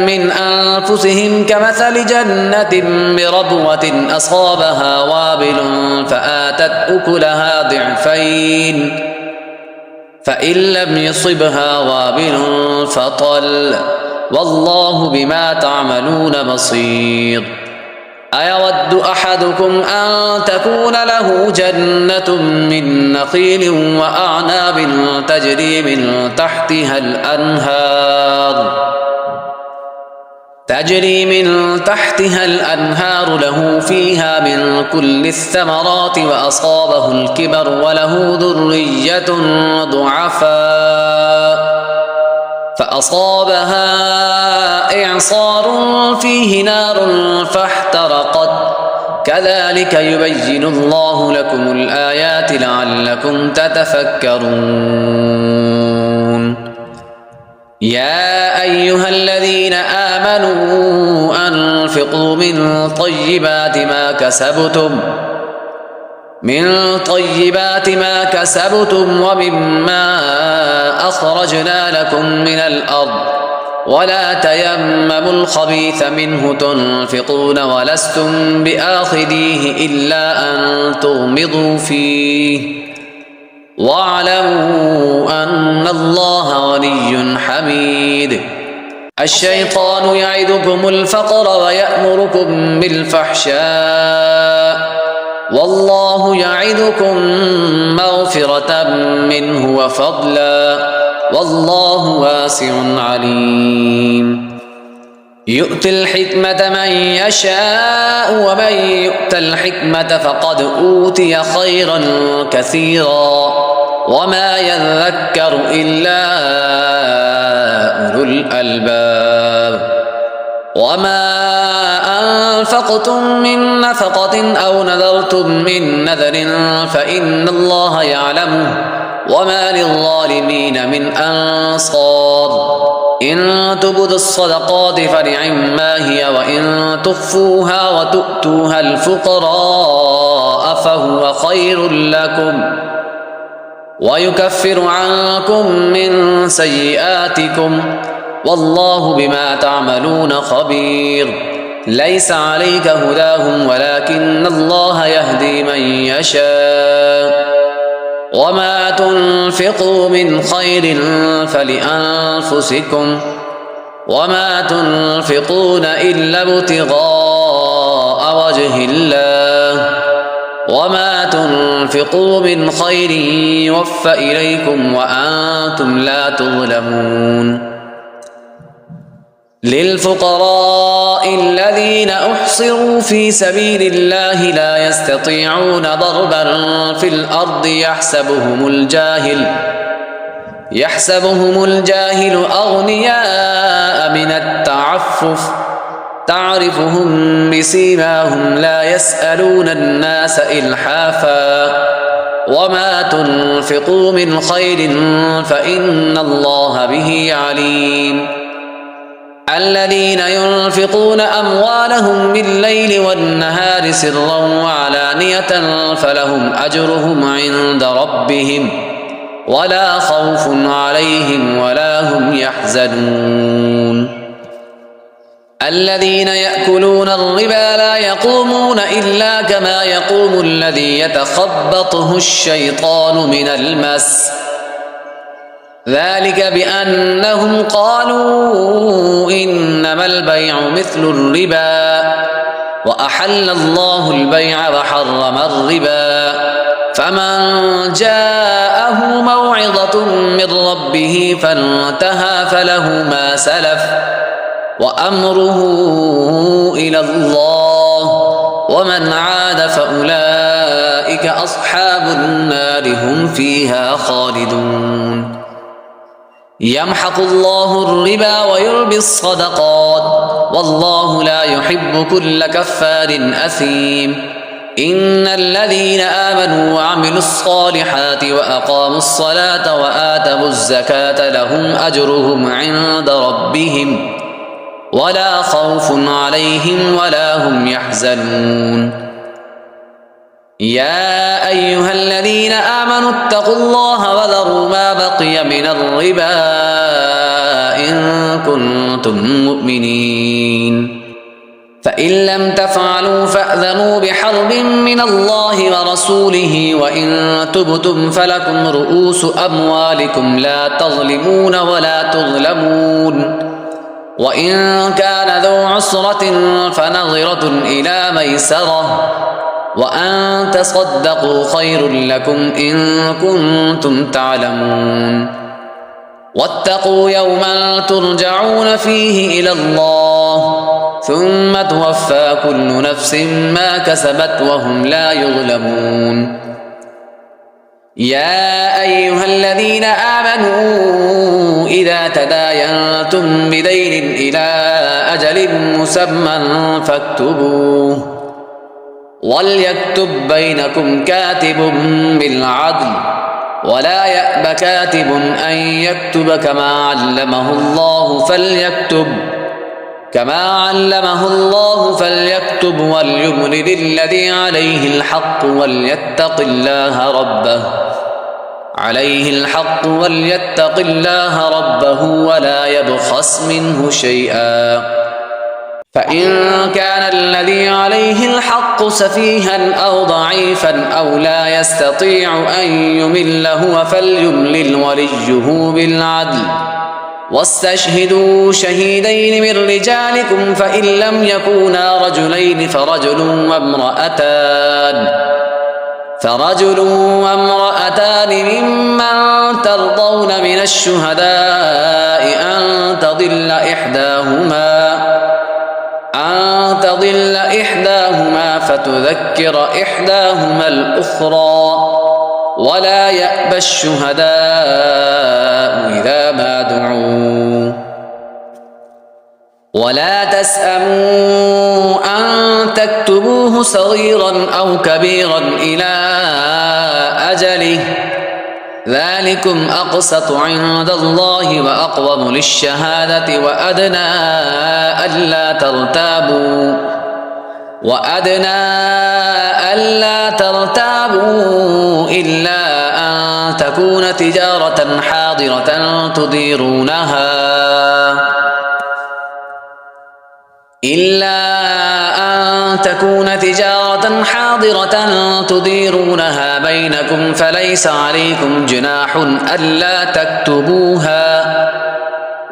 من أنفسهم كمثل جنة بربوة أصابها وابل فآتت أكلها ضعفين فإن لم يصبها وابل فطل والله بما تعملون بصير أيود أحدكم أن تكون له جنة من نخيل وأعناب تجري من تحتها الأنهار له فيها من كل الثمرات وأصابه الكبر وله ذرية ضعفاء فأصابها إعصار فيه نار فاحترقت كذلك يبين الله لكم الآيات لعلكم تتفكرون يا أيها الذين آمنوا أنفقوا من طيبات ما كسبتم ومما أخرجنا لكم من الأرض ولا تيمموا الخبيث منه تنفقون ولستم بآخذيه إلا أن تغمضوا فيه واعلموا أن الله غني حميد. الشيطان يعدكم الفقر ويأمركم بالفحشاء والله يعدكم مغفرة منه وفضلا والله واسع عليم. يؤتي الحكمة من يشاء ومن يؤت الحكمة فقد أوتي خيرا كثيرا وما يذكر إلا أولو الألباب. وما أنفقتم من نفقة أو نذرتم من نذر فإن الله يعلمه وما للظالمين من أنصار. إن تبدوا الصدقات فنعما هي وإن تخفوها وتؤتوها الفقراء فهو خير لكم ويكفر عنكم من سيئاتكم والله بما تعملون خبير. ليس عليك هداهم ولكن الله يهدي من يشاء وما تنفقوا من خير فلأنفسكم وما تنفقون إلا ابتغاء وجه الله وما تنفقوا من خير يوفى إليكم وأنتم لا تظلمون. للفقراء الذين أحصروا في سبيل الله لا يستطيعون ضربا في الأرض يحسبهم الجاهل أغنياء من التعفف تعرفهم بسيماهم لا يسألون الناس إلحافا وما تنفقوا من خير فإن الله به عليم. الذين ينفقون أموالهم بالليل والنهار سرا وعلانية فلهم أجرهم عند ربهم ولا خوف عليهم ولا هم يحزنون. الذين يأكلون الربا لا يقومون إلا كما يقوم الذي يتخبطه الشيطان من المس ذلك بأنهم قالوا إنما البيع مثل الربا وأحل الله البيع وحرم الربا فمن جاءه موعظة من ربه فانتهى فله ما سلف وأمره إلى الله ومن عاد فأولئك أصحاب النار هم فيها خالدون. يمحق الله الربا ويربي الصدقات والله لا يحب كل كفار أثيم. إن الذين آمنوا وعملوا الصالحات وأقاموا الصلاة وآتوا الزكاة لهم أجرهم عند ربهم ولا خوف عليهم ولا هم يحزنون. يا أيها الذين آمنوا اتقوا الله وذروا ما بقي من الربا إن كنتم مؤمنين فإن لم تفعلوا فأذنوا بحرب من الله ورسوله وإن تبتم فلكم رؤوس أموالكم لا تظلمون ولا تظلمون وإن كان ذو عسرة فنظرة إلى ميسرة وأن تصدقوا خير لكم إن كنتم تعلمون. واتقوا يوما ترجعون فيه إلى الله ثم توفى كل نفس ما كسبت وهم لا يظلمون. يا أيها الذين آمنوا إذا تداينتم بدين إلى أجل مسمى فاكتبوه وليكتب بينكم كاتب بالعدل ولا يأب كاتب أن يكتب كما علمه الله فليكتب وليملل الذي عليه الحق وليتق الله ربه عليه الحق وليتق الله ربه ولا يبخس منه شيئا فإن كان الذي عليه الحق سفيها أو ضعيفا أو لا يستطيع أن يمل هو فليملل وليه بالعدل واستشهدوا شهيدين من رجالكم فإن لم يكونا رجلين فرجل وامرأتان ممن ترضون من الشهداء أن تضل إحداهما فتذكر إحداهما الأخرى ولا يأبى الشهداء إذا ما دعوا ولا تسأموا أن تكتبوه صغيرا أو كبيرا إلى أجله ذلكم أقسط عند الله وأقوم للشهادة وأدنى ألا ترتابوا إلا أن تكون تجارة حاضرة تديرونها بينكم فليس عليكم جناح ألا تكتبوها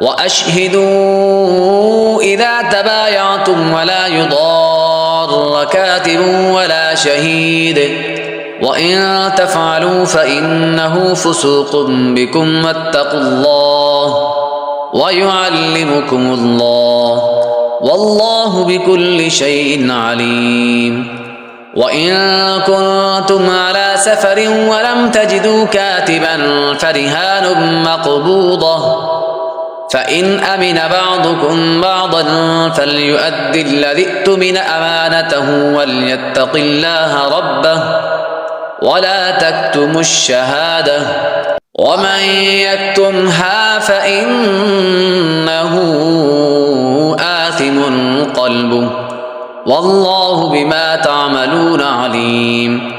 وأشهدوا إذا تبايعتم ولا يضار كاتب ولا شهيد وإن تفعلوا فإنه فسوق بكم واتقوا الله ويعلمكم الله والله بكل شيء عليم وإن كنتم على سفر ولم تجدوا كاتبا فرهان مقبوضة فإن أمن بعضكم بعضا فليؤدي الذي اؤتمن أمانته وليتق الله ربه ولا تكتموا الشهادة ومن يكتمها فإنه آثم قلبه والله بما تعملون عليم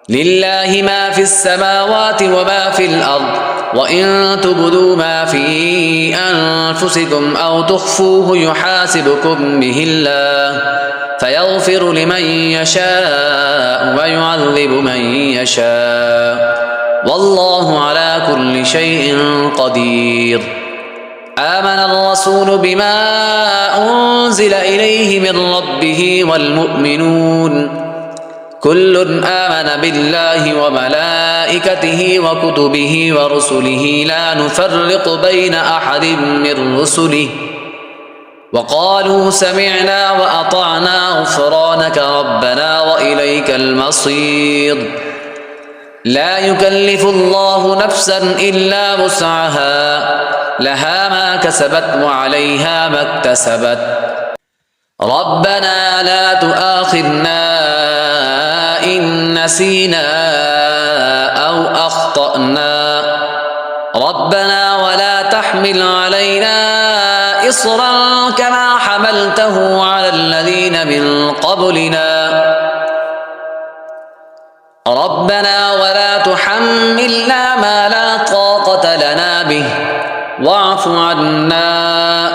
لله ما في السماوات وما في الأرض وإن تبدوا ما في أنفسكم أو تخفوه يحاسبكم به الله فيغفر لمن يشاء ويعذب من يشاء والله على كل شيء قدير آمن الرسول بما أنزل إليه من ربه والمؤمنون كل آمن بالله وملائكته وكتبه ورسله لا نفرق بين أحد من رسله وقالوا سمعنا وأطعنا غفرانك ربنا وإليك المصير لا يكلف الله نفسا إلا وسعها لها ما كسبت وعليها ما اكتسبت ربنا لا تؤاخذنا إن نسينا أو أخطأنا ربنا ولا تحمل علينا إصرا كما حملته على الذين من قبلنا ربنا ولا تحملنا ما لا طاقة لنا به واعف عنا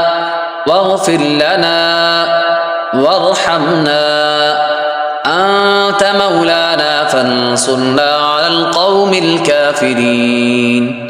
واغفر لنا وارحمنا أنت مولانا فانصرنا على القوم الكافرين